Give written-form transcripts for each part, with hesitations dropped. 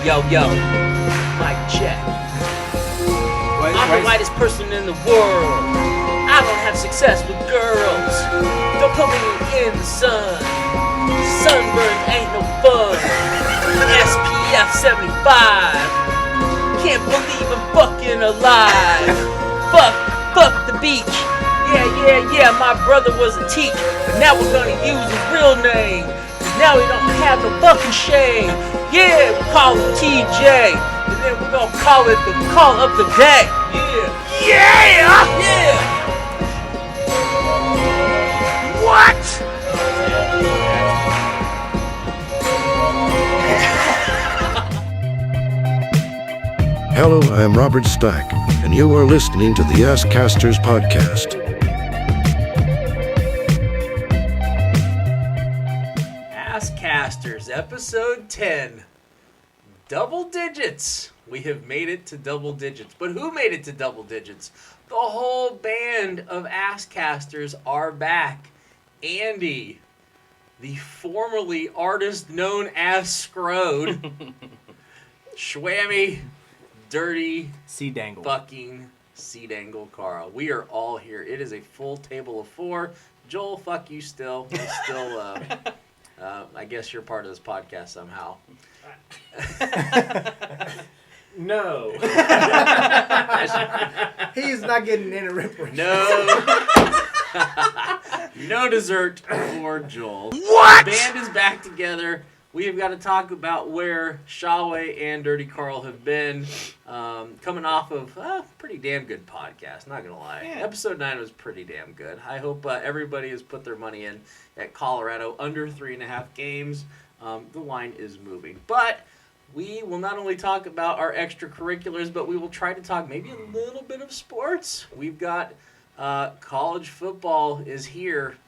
Yo, mic check. I'm the whitest person in the world. I don't have success with girls. Don't put me in the sun. Sunburns ain't no fun. SPF 75. Can't believe I'm fucking alive. Fuck the beach. Yeah, my brother was a teacher. But now we're gonna use his real name. Cause now we don't have no fucking shame. Yeah, we call him TJ. And then we're gonna call it the call of the day. Yeah! What? Hello, I'm Robert Stack, and you are listening to the Askcasters podcast. Askcasters, episode 10. Double digits. We have made it to double digits. But who made it to double digits? The whole band of Askcasters are back. Andy, the formerly artist known as Scrode, Schwammy, Dirty, C-Dangle. fucking C-Dangle Carl. We are all here. It is a full table of four. Joel, fuck you still. You still, I guess you're part of this podcast somehow. No. He's not getting any reparation. No dessert for Joel. What? The band is back together. We have got to talk about where Shawway and Dirty Carl have been, coming off of a pretty damn good podcast, not going to lie. Yeah. Episode 9 was pretty damn good. I hope everybody has put their money in at Colorado under 3.5 games. The line is moving. But we will not only talk about our extracurriculars, but we will try to talk maybe a little bit of sports. We've got college football is here.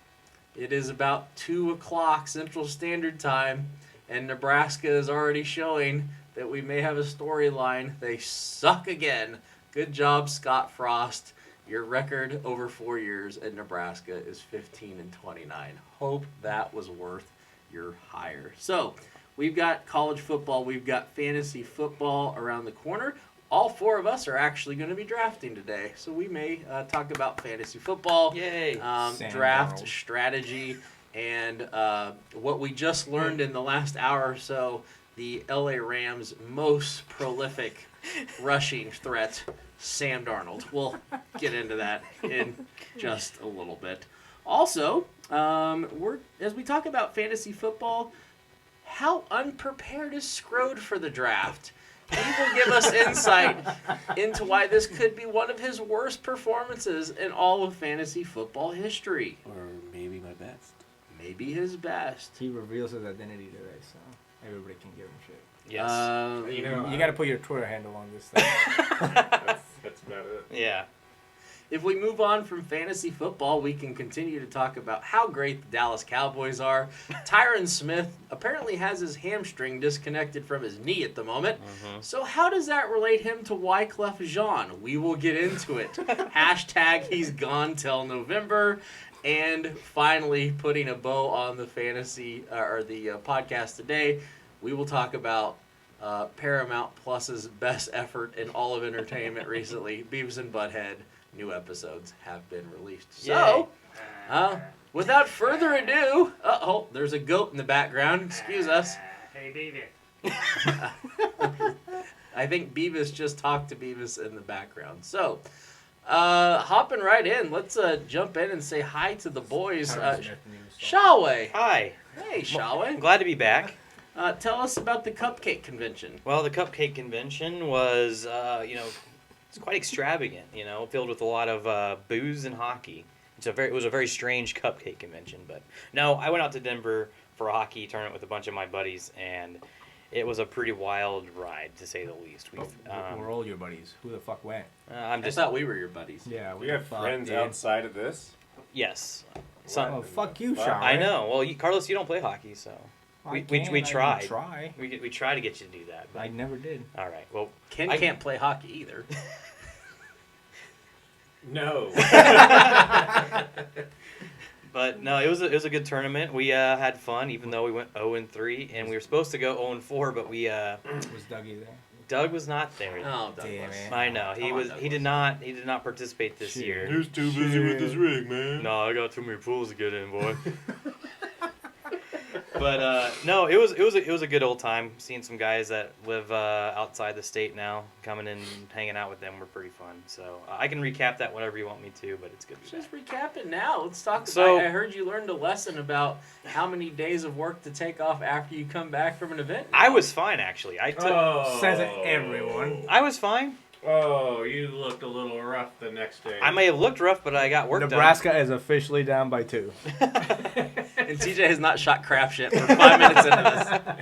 It is about 2 o'clock Central Standard Time, and Nebraska is already showing that we may have a storyline. They suck again. Good job, Scott Frost. Your record over 4 years at Nebraska is 15-29. Hope that was worth your hire. So, we've got college football. We've got fantasy football around the corner. All 4 of us are actually going to be drafting today. So we may talk about fantasy football, draft strategy, and what we just learned in the last hour or so, the LA Rams' most prolific rushing threat, Sam Darnold. We'll get into that in just a little bit. Also, as we talk about fantasy football, how unprepared is Scrode for the draft? He will give us insight into why this could be one of his worst performances in all of fantasy football history. Or maybe my best. Maybe his best. He reveals his identity today, so everybody can give him shit. Yes. You got to put your Twitter handle on this thing. That's about it. Yeah. If we move on from fantasy football, we can continue to talk about how great the Dallas Cowboys are. Tyron Smith apparently has his hamstring disconnected from his knee at the moment. Mm-hmm. So how does that relate him to Wyclef Jean? We will get into it. Hashtag he's gone till November. And finally, putting a bow on the fantasy or the podcast today, we will talk about Paramount Plus's best effort in all of entertainment recently, Beavis and Butthead. New episodes have been released. So, without further ado, there's a goat in the background. Excuse us. Hey, David. I think Beavis just talked to Beavis in the background. So, hopping right in, let's jump in and say hi to the boys. Shawway. Hi. Hey, Shawway. I'm glad to be back. Tell us about the Cupcake Convention. Well, the Cupcake Convention was, it's quite extravagant, filled with a lot of booze and hockey. It was a very strange cupcake convention, but no, I went out to Denver for a hockey tournament with a bunch of my buddies, and it was a pretty wild ride, to say the least. We're all your buddies. Who the fuck went? I thought we were your buddies. Yeah, We have friends outside of this? Yes. Oh, fuck you, Sean. I know. Well, Carlos, you don't play hockey, so we tried. Try. We tried to get you to do that. But I never did. All right. Well, Ken can't play hockey either. No. But no, it was a good tournament. We had fun, even though we went 0-3, and we were supposed to go 0-4, but we Was Dougie there? Doug was not there. Oh, Damn Douglas. it. I know he Come on, was. Douglas. He did not participate this Shit. year. Who's too busy with this rig, man? No, I got too many pools to get in, boy. But no, it was a good old time. Seeing some guys that live outside the state now coming in and hanging out with them were pretty fun. So I can recap that whenever you want me to, but it's good to be Just back. recap it now. Let's talk So- about I heard you learned a lesson about how many days of work to take off after you come back from an event. I was fine actually. Says it everyone. I was fine. Oh, you looked a little rough the next day. I may have looked rough, but I got work Nebraska is officially down by 2. And TJ has not shot crap shit for 5 minutes into this.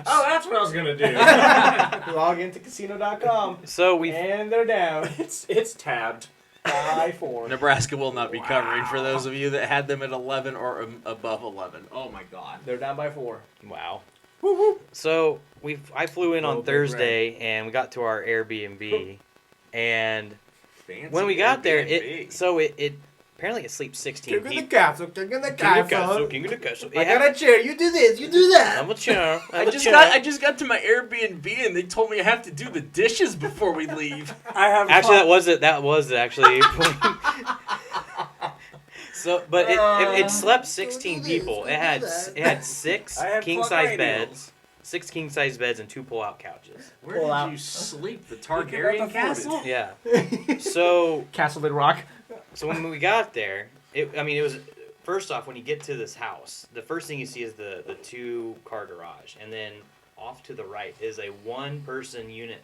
Oh, that's what I was gonna do. Log into casino.com done. So we and they're down it's tabbed. by 4. Nebraska will not be covering for those of you that had them at 11 or above 11. Oh my God. They're down by 4. wow. So I flew in Go on Big Thursday and we got to our Airbnb, and Fancy when we got there, Airbnb. it apparently it sleeps 16 King of the people. castle, king of the castle. King of the castle. I got a chair, you do this, you do that. I'm a chair. I just got to my Airbnb and they told me I have to do the dishes before we leave. I have Actually, that was actually. So, but it slept 16 people. It had 6 I have king plug size radio. beds, 6 king size beds, and 2 pull out couches. Where Pull did out. you sleep? The could Targaryen not afford it. castle? Yeah. So Castle Bid Rock. when we got there, it was first off when you get to this house, the first thing you see is the 2-car garage, and then off to the right is a 1-person unit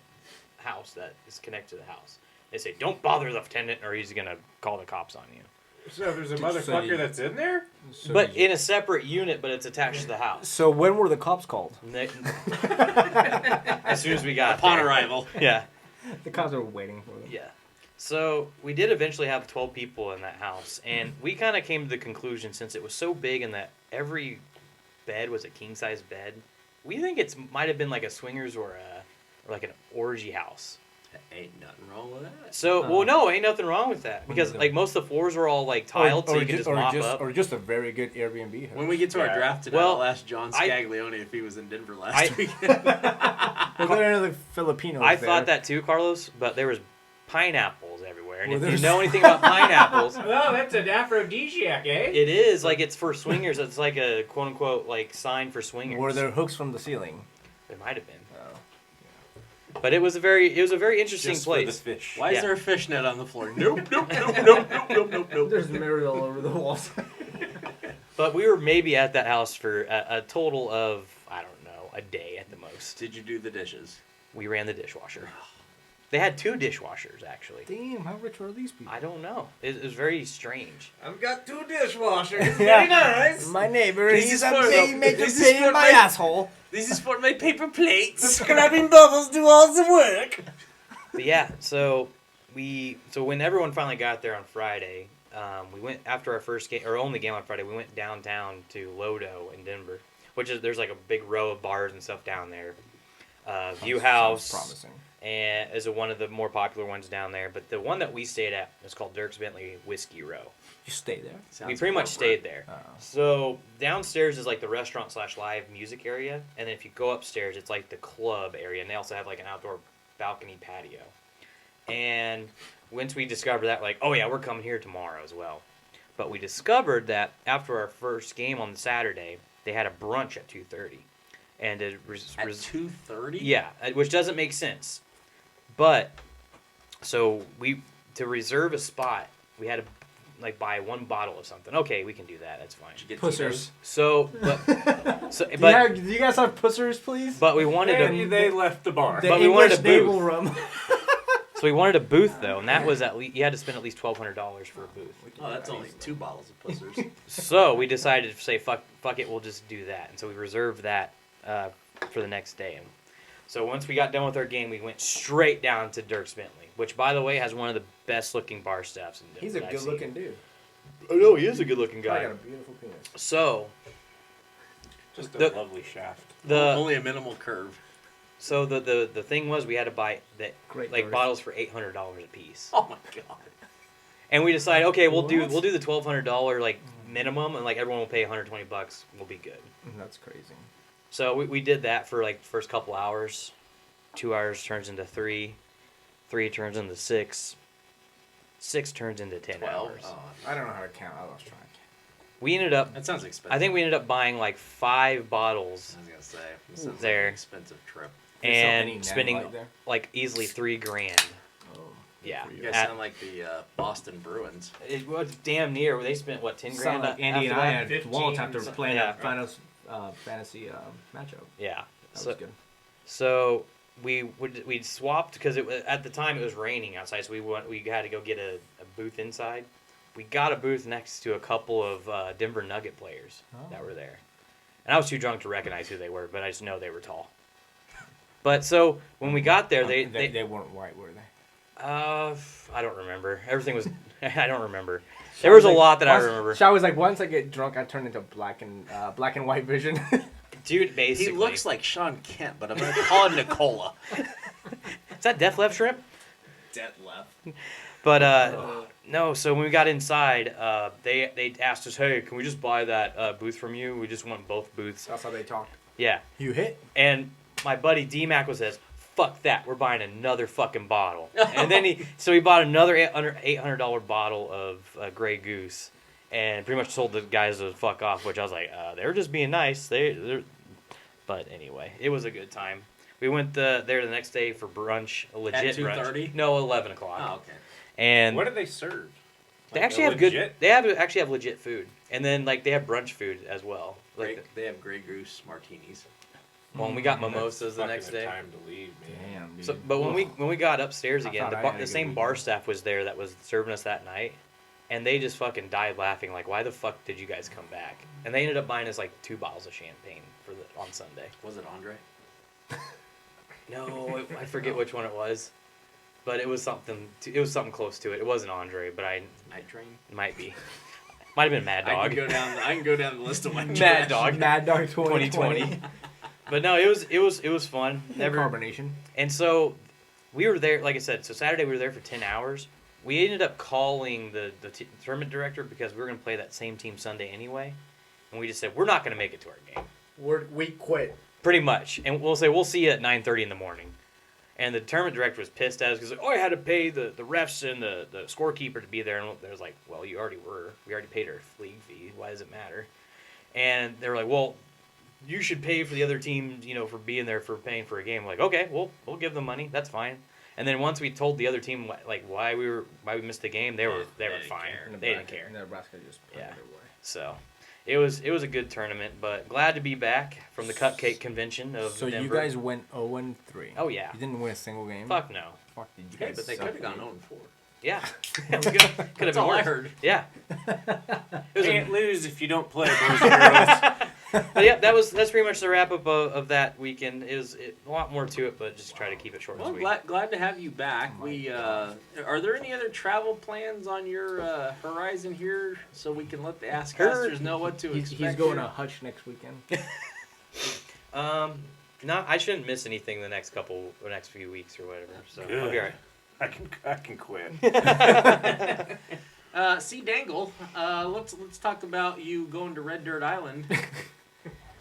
house that is connected to the house. They say, "Don't bother the lieutenant, or he's gonna call the cops on you." So there's a So motherfucker you- that's in there? But in a separate unit, but it's attached to the house. So when were the cops called? As soon as we got Upon there. arrival. Yeah. The cops are waiting for them. Yeah. So we did eventually have 12 people in that house, and we kind of came to the conclusion, since it was so big and that every bed was a king size bed, we think it might have been like a swingers or like an orgy house. Ain't nothing wrong with that. So no, ain't nothing wrong with that, because like most of the floors were all like tiled, so you can just mop up. Or just a very good Airbnb house. When we get to our Yeah. draft tonight, Well, I'll ask John Scaglione if he was in Denver last I- weekend. Well, there are another Filipinos I there. thought that too, Carlos, but there was pineapples everywhere, and Well, if you there's- know anything about pineapples. Oh, that's an aphrodisiac, eh? It is like it's for swingers. It's like a quote unquote like sign for swingers. Were there hooks from the ceiling? There might have been, Oh. but it was a very interesting Just for place. the fish. Why Yeah. is there a fishnet on the floor? Nope, nope, nope, nope, nope, nope, nope, nope. There's mirrors all over the walls. But we were maybe at that house for a total of, I don't know, a day at the most. Did you do the dishes? We ran the dishwasher. They had 2 dishwashers actually. Damn, how rich are these people? I don't know. It was very strange. I've got 2 dishwashers. Yeah. Very nice. My neighbor, This he's is a for- pain, make a this is pain for in my my- asshole. This is for my paper plates. Scrubbing bubbles do all the work. But yeah, so when everyone finally got there on Friday, we went after our first game or only game on Friday. We went downtown to Lodo in Denver, which is there's like a big row of bars and stuff down there. View House Sounds promising. and is one of the more popular ones down there. But the one that we stayed at is called Dirks Bentley Whiskey Row. You stay there. Sounds We pretty much appropriate. stayed there. Oh. So downstairs is like the restaurant / live music area, and then if you go upstairs, it's like the club area, and they also have like an outdoor balcony patio. And once we discovered that, like, oh yeah, we're coming here tomorrow as well. But we discovered that after our first game on Saturday, they had a brunch at 2:30, and it At 2:30? yeah, which doesn't make sense. But so to reserve a spot, we had to like buy 1 bottle of something. Okay, we can do that. That's fine. Did you get Pussers. Tito's? So, Do you guys have pussers, please? but we wanted And they left the bar. The but we English wanted a booth. naval rum. So we wanted a booth though, and that was at least you had to spend at least $1,200 for a booth. Oh, that's only 2 bottles of pussers. So we decided to say fuck it, we'll just do that, and so we reserved that for the next day. And so once we got done with our game, we went straight down to Dirks Bentley, which by the way has one of the best looking bar staffs in Denver. He's a that I've good-looking dude. seen. Oh no, he is a good looking I guy. got a beautiful penis. So Just a The- lovely shaft. Only a minimal curve. So the thing was we had to buy that Great like birth. bottles for $800 a piece. Oh my God. And we decided, okay, we'll do the $1,200 like minimum, and like everyone will pay $120. We'll be good. That's crazy. So we did that for like the first couple hours. 2 hours turns into 3. 3 turns into 6. 6 turns into 10 12. hours. Oh, I don't know how to count. I lost track. We ended up. That sounds expensive. I think we ended up buying like 5 bottles I was gonna say this sounds There. like an expensive trip. and spending Light there? like easily $3,000. Oh, Yeah. good for You you. guys sound like the Boston Bruins. It was damn near. They spent what, $10,000? Sound like Andy and after I that? had 15, Walt after something playing like that that. final fantasy matchup. Yeah. That So, was good. so we swapped because at the time it was raining outside, so we had to go get a booth inside. We got a booth next to a couple of Denver Nugget players that were there, and I was too drunk to recognize who they were, but I just know they were tall. But so when we got there, they weren't white, were they? I don't remember. Everything was I don't remember. There was a lot that I remember. Shao was like, once I get drunk, I turn into black and white vision. Dude, basically. He looks like Sean Kent, but I'm gonna call him Nicola. Is that Def Left Shrimp? Dead left. But no, so when we got inside, they asked us, hey, can we just buy that booth from you? We just want both booths. That's how they talked. Yeah. You hit? And my buddy D-Mac was says, fuck that, we're buying another fucking bottle. And then he bought another $800 bottle of Grey Goose and pretty much told the guys to fuck off, which I was like, they were just being nice. But anyway, it was a good time. We went there the next day for brunch, a legit At brunch. 2:30? No, 11 o'clock. Oh, okay. And What do they serve? they Like actually a have legit- They actually have legit food, and then like they have brunch food as well. Like, They have Grey Goose martinis. well, we got mimosas the Fucking next day. Time to leave, man. Damn, dude. So, but when we got upstairs I again, thought I had a the good same weekend. bar staff was there that was serving us that night, and they just fucking died laughing. Like, why the fuck did you guys come back? And they ended up buying us like 2 bottles of champagne on Sunday. Was it Andre? No, I forget which one it was, but it was something. It was something close to it. It wasn't Andre, but Night Train. might be. Might have been Mad Dog. I can go down the list of my Mad trash. Dog. Mad Dog 2020. But no, it was fun. Never. Carbonation. And so we were there, like I said. So Saturday we were there for 10 hours. We ended up calling the tournament director because we were going to play that same team Sunday anyway, and we just said we're not going to make it to our game. We quit. Pretty much, and we'll say we'll see you at 9:30 in the morning. And the tournament director was pissed at us because I had to pay the refs and the scorekeeper to be there, and I was like, well, you already were. We already paid our league fee. Why does it matter? And they were like, well, you should pay for the other team, for being there, for paying for a game. I'm like, okay, we'll give them money. That's fine. And then once we told the other team like why we missed the game, they were fine. They didn't care. Nebraska just put Yeah. it away. So it was a good tournament, but glad to be back from the Cupcake Convention of So Denver. you guys went 0-3. Oh yeah. You didn't win a single game. Fuck no. Fuck, did you Hey, guys but they suck, could have gone dude. 0-4. Yeah. Could have That's been all I worse. heard. Yeah. Can't lose if you don't play, boys and girls. But yeah, that's pretty much the wrap up of that weekend. A lot more to it, but just try to keep it short and Well, sweet. glad to have you back. Oh my We God. are there any other travel plans on your horizon here, so we can let the Askcasters know what to expect? He's going here? to Hutch next weekend. No, I shouldn't miss anything the next few weeks or whatever. So I'll be all right. I can quit. See, Dangle. Let's talk about you going to Red Dirt Island.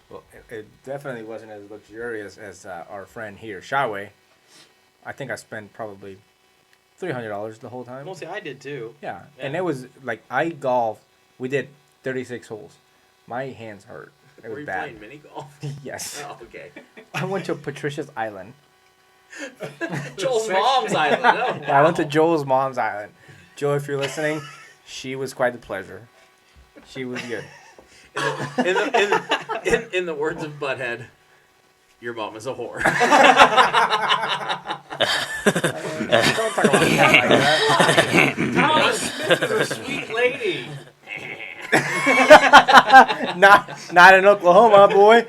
Well, it definitely wasn't as luxurious as our friend here, Schaweezy. I think I spent probably $300 the whole time. Well, see, I did too. Yeah, Yeah. and it was like I golfed. We did 36 holes. My hands hurt. It Were was you bad. playing mini golf? Yes. Oh, okay. I went to Patricia's Island. Joel's mom's island. Oh, Yeah, I went to Joel's mom's island. Joel, if you're listening, she was quite the pleasure. She was good. In the words of Butthead, your mom is a whore. Don't talk about that like Holly Smith is a sweet lady. that. Not in Oklahoma, boy.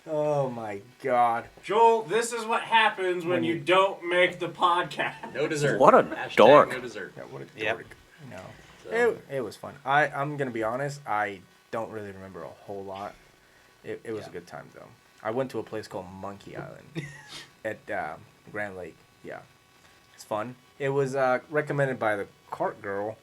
Oh my God. Joel, this is what happens when you don't make the podcast. No dessert. What a Hashtag dork. No dessert. Yeah, what a Yep. dork. No. So, It was fun. I'm gonna be honest. I don't really remember a whole lot. It was a good time though. I went to a place called Monkey Island at Grand Lake. Yeah, it's fun. It was recommended by the cart girl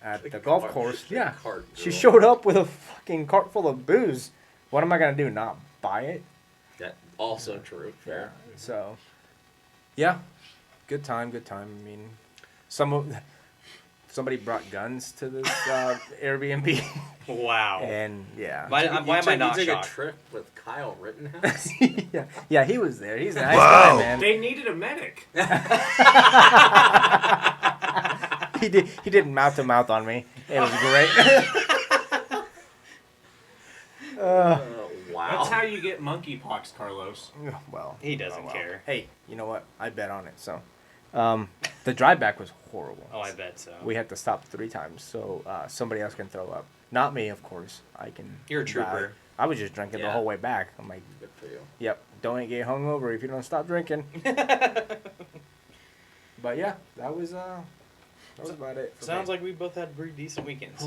at the golf course. Yeah, Cart she girl. showed up with a fucking cart full of booze. What am I gonna do? Not buy it? That also true. Fair. So, yeah, good time. I mean, somebody brought guns to this Airbnb, Wow. and yeah, Why am I not You took a shocked? trip with Kyle Rittenhouse? yeah, he was there. He's a nice guy, man. They needed a medic. He did mouth to mouth on me. It was great. Wow. That's how you get monkeypox, Carlos. Well, He doesn't care. hey, you know what? I bet on it. So, the drive back was horrible. Oh, I bet so. We had to stop 3 times, so somebody else can throw up. Not me, of course. I can. You're a trooper. die. I was just drinking the Yeah. whole way back. I'm like, Good for you. yep, don't get hungover if you don't stop drinking. But yeah, that was about it. for Sounds me. like we both had pretty decent weekends.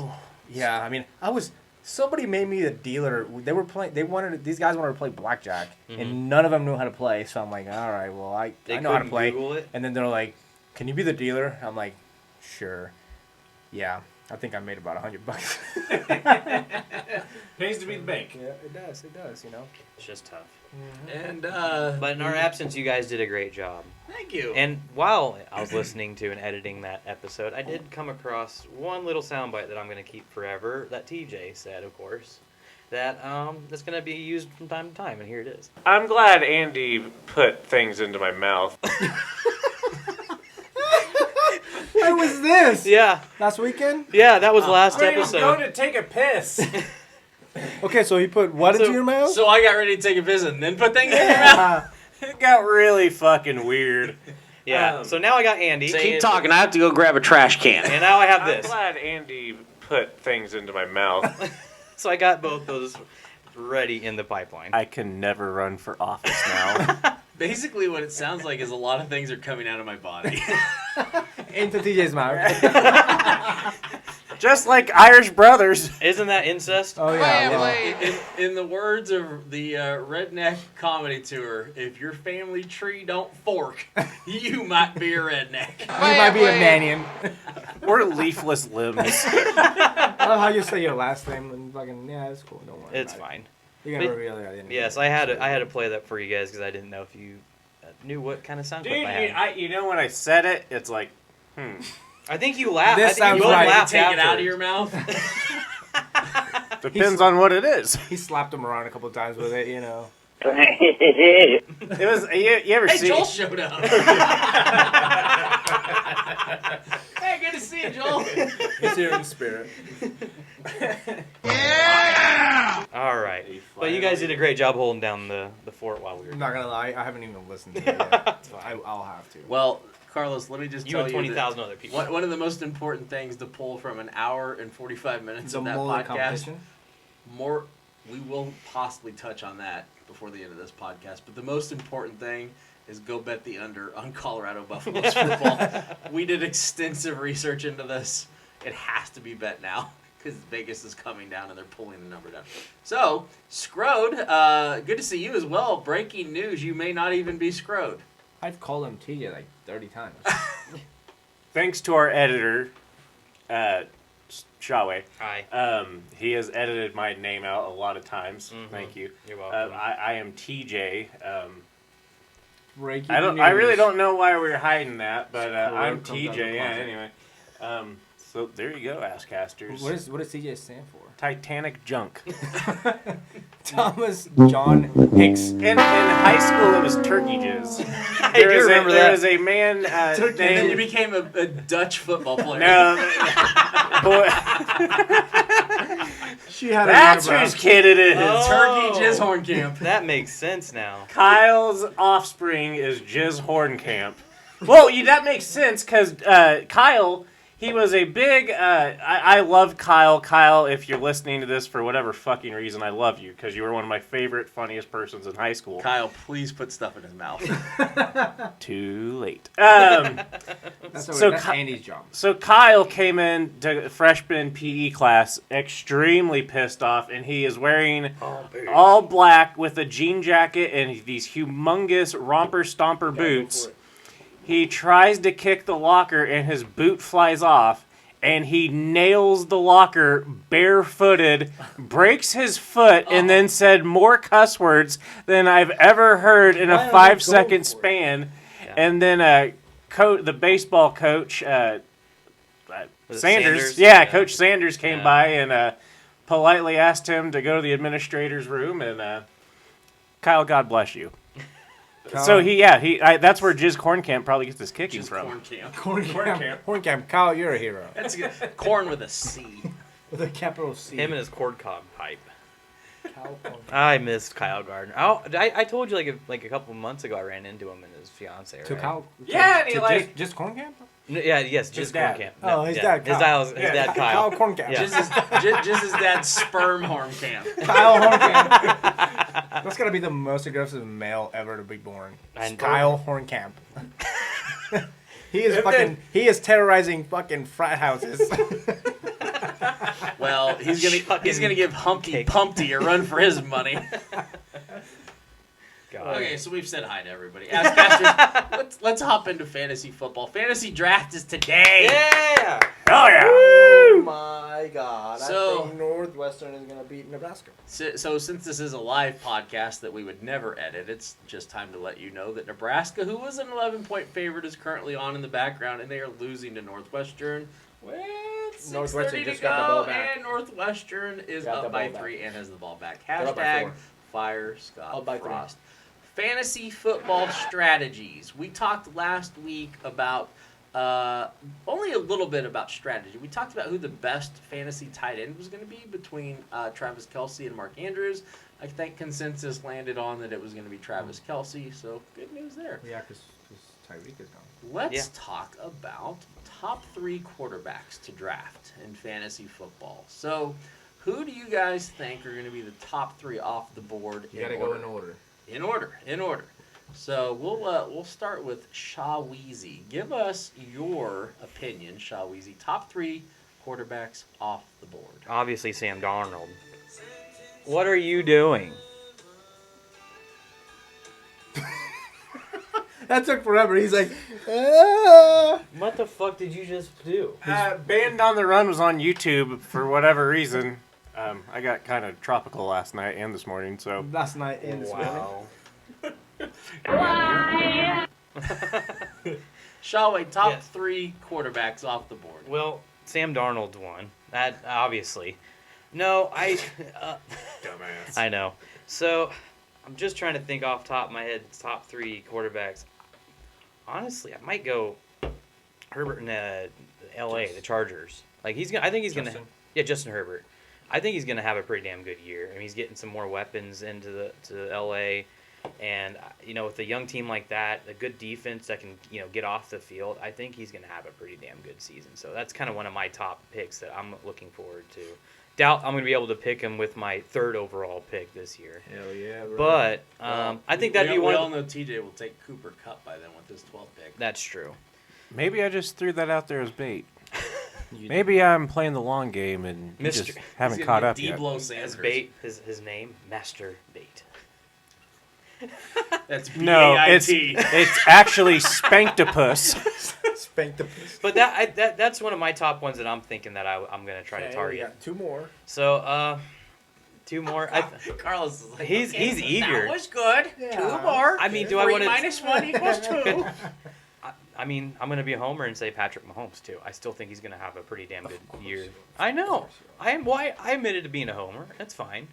Yeah, I mean, somebody made me the dealer. They were playing. These guys wanted to play blackjack, and none of them knew how to play. So I'm like, all right, well, I know how to couldn't play. Google it? And then they're like, "Can you be the dealer?" I'm like, "Sure." Yeah, I think I made about $100. Pays to be the bank. Yeah, it does. You know. It's just tough. And But in our absence, you guys did a great job. thank you. And while I was listening to and editing that episode, I did come across one little soundbite that I'm going to keep forever. That TJ said, of course, that's going to be used from time to time, and here it is. I'm glad Andy put things into my mouth. What was this? Yeah, Last weekend? yeah, that was last I was going episode. to take a piss. Okay, so he put what into your mouth? So I got ready to take a visit and then put things in your mouth. It got really fucking weird. Yeah, so now I got Andy, Keep talking. I have to go grab a trash can. and now I have I'm this. glad Andy put things into my mouth. So I got both those ready in the pipeline. I can never run for office now. Basically, what it sounds like is a lot of things are coming out of my body. Into TJ's mouth. Just like Irish brothers. Isn't that incest? Oh yeah. Well, In the words of the redneck comedy tour, if your family tree don't fork, you might be a redneck. you might be a Manian. We're leafless limbs. I love how you say your last name and fucking that's cool. Don't worry. It's about it. fine. You're gonna But- reveal it at the end. Yes, I had to play that for you guys because I didn't know if you knew what kind of sound Dude, clip I had. you know when I said it, it's like, I think you laughed. This I think sounds you both right. laughed Take it out afterwards. of your mouth. depends on what it is. He slapped him around a couple times with it, you know. It was, you ever Hey, see? Joel showed up. Hey, good to see you, Joel. He's here in spirit. All right. But you guys did a great job holding down the fort while we were I'm not gonna lie, I haven't even listened to it yet. So I'll have to. Well, Carlos, let me just You tell and you 20,000 other people. One of the most important things to pull from an hour and 45 minutes The of that mullet podcast. competition. We will possibly touch on that before the end of this podcast. But the most important thing is go bet the under on Colorado Buffaloes football. We did extensive research into this. It has to be bet now because Vegas is coming down and they're pulling the number down. So, Scrode, good to see you as well. Breaking news, you may not even be Scrode. I've called him TJ like 30 times. Thanks to our editor, Shaway. Hi. He has edited my name out a lot of times. Thank you. You're welcome. I am TJ. Breaking I really news. don't know why we're hiding that, but I'm comes out of TJ. the Yeah. closet. Anyway, so there you go, Asscasters. What does TJ stand for? Titanic junk? Thomas John Hicks. In high school, it was turkey jizz. I do remember There that. was a man And then you named. became a Dutch football player. No, boy, She had that's a whose kid it is. Oh. Turkey Jizz Horncamp. That makes sense now. Kyle's offspring is Jizz Horncamp. Well, that makes sense because Kyle, he was a big. I love Kyle. Kyle, if you're listening to this for whatever fucking reason, I love you because you were one of my favorite, funniest persons in high school. Kyle, please put stuff in his mouth. Too late. That's So Andy's job. So Kyle came in to freshman PE class extremely pissed off, and he is wearing all black with a jean jacket and these humongous romper stomper boots. He tries to kick the locker, and his boot flies off, and he nails the locker barefooted, breaks his foot, and then said more cuss words than I've ever heard in a 5-second span. Yeah. And then the baseball coach, Was it Sanders, Sanders? Coach Sanders came by and politely asked him to go to the administrator's room, and Kyle, God bless you. So that's where Jizz Corncamp probably gets his kicking Just from. corn camp. Horncamp, Kyle, you're a hero. That's good. Corn with a C. With a capital C. Him and his corn cob pipe. Kyle Horncamp. I missed Kyle Gardner. I told you like a couple months ago I ran into him and his fiance. Right? To Kyle? Yeah, and he just Horncamp? Yes, His just dad. Corncamp. Oh, his dad, Kyle. His dad Kyle. Kyle Horncamp. Yeah. Just as that sperm horn camp. Kyle Horncamp. That's gotta be the most aggressive male ever to be born. And Kyle Horncamp. He is terrorizing fucking frat houses. Well, he's gonna give Humpty Pumpty a run for his money. God. Okay, so we've said hi to everybody. Askcasters, let's hop into fantasy football. Fantasy draft is today. Yeah. Oh yeah! Oh my God! So- I think Northwestern is gonna beat Nebraska. So since this is a live podcast that we would never edit, it's just time to let you know that Nebraska, who was an 11-point favorite, is currently on in the background, and they are losing to Northwestern. With 6:30 Northwestern to just go, got the ball back. and Northwestern is Got the up by ball back. 3 and has the ball back. They're up by Hashtag 4. fire Scott Up by 3. Frost. Fantasy football strategies. We talked last week about only a little bit about strategy. We talked about who the best fantasy tight end was going to be between Travis Kelce and Mark Andrews. I think consensus landed on that it was going to be Travis Kelce, so good news there. Yeah, because Tyreek is gone. Let's talk about top 3 quarterbacks to draft in fantasy football. So, who do you guys think are going to be the top 3 off the board? You gotta go in order. In order. So we'll start with Schaweezy. Give us your opinion, Schaweezy. Top 3 quarterbacks off the board. Obviously, Sam Darnold. What are you doing? That took forever. He's like, ah. What the fuck did you just do? Band on the Run was on YouTube for whatever reason. I got kind of tropical last night and this morning, so. Last night in this Wow. Shawway, top Yes. 3 quarterbacks off the board. Well, Sam Darnold's one. That obviously. No, Dumbass. I know. So, I'm just trying to think off the top of my head, top 3 quarterbacks. Honestly, I might go Herbert in L.A., the Chargers. Like I think he's gonna. Yeah, Justin Herbert. I think he's gonna have a pretty damn good year. I mean, he's getting some more weapons into to L.A. And with a young team like that, a good defense that can get off the field, I think he's gonna have a pretty damn good season. So that's kind of one of my top picks that I'm looking forward to. Doubt I'm gonna be able to pick him with my 3rd overall pick this year. Hell yeah, bro. But I think that'd be one. We all know TJ will take Cooper Kupp by then with his 12th pick. That's true. Maybe I just threw that out there as bait. Maybe I'm playing the long game and you just haven't He's caught gonna up get yet. D-Blow His Sanders. bait, his name, Master Bait. That's No, B-A-I-T. it's actually Spanktopus. Spank the piss. But that's one of my top ones that I'm thinking that I'm gonna try to We target. got 2 more. So 2 more. Carlos is like, He's eager. That was good. Yeah. 2 more. I mean, do I 3 want to? minus 1 equals 2. I mean, I'm gonna be a homer and say Patrick Mahomes too. I still think he's gonna have a pretty damn good year. I know. I admitted to being a homer. That's fine.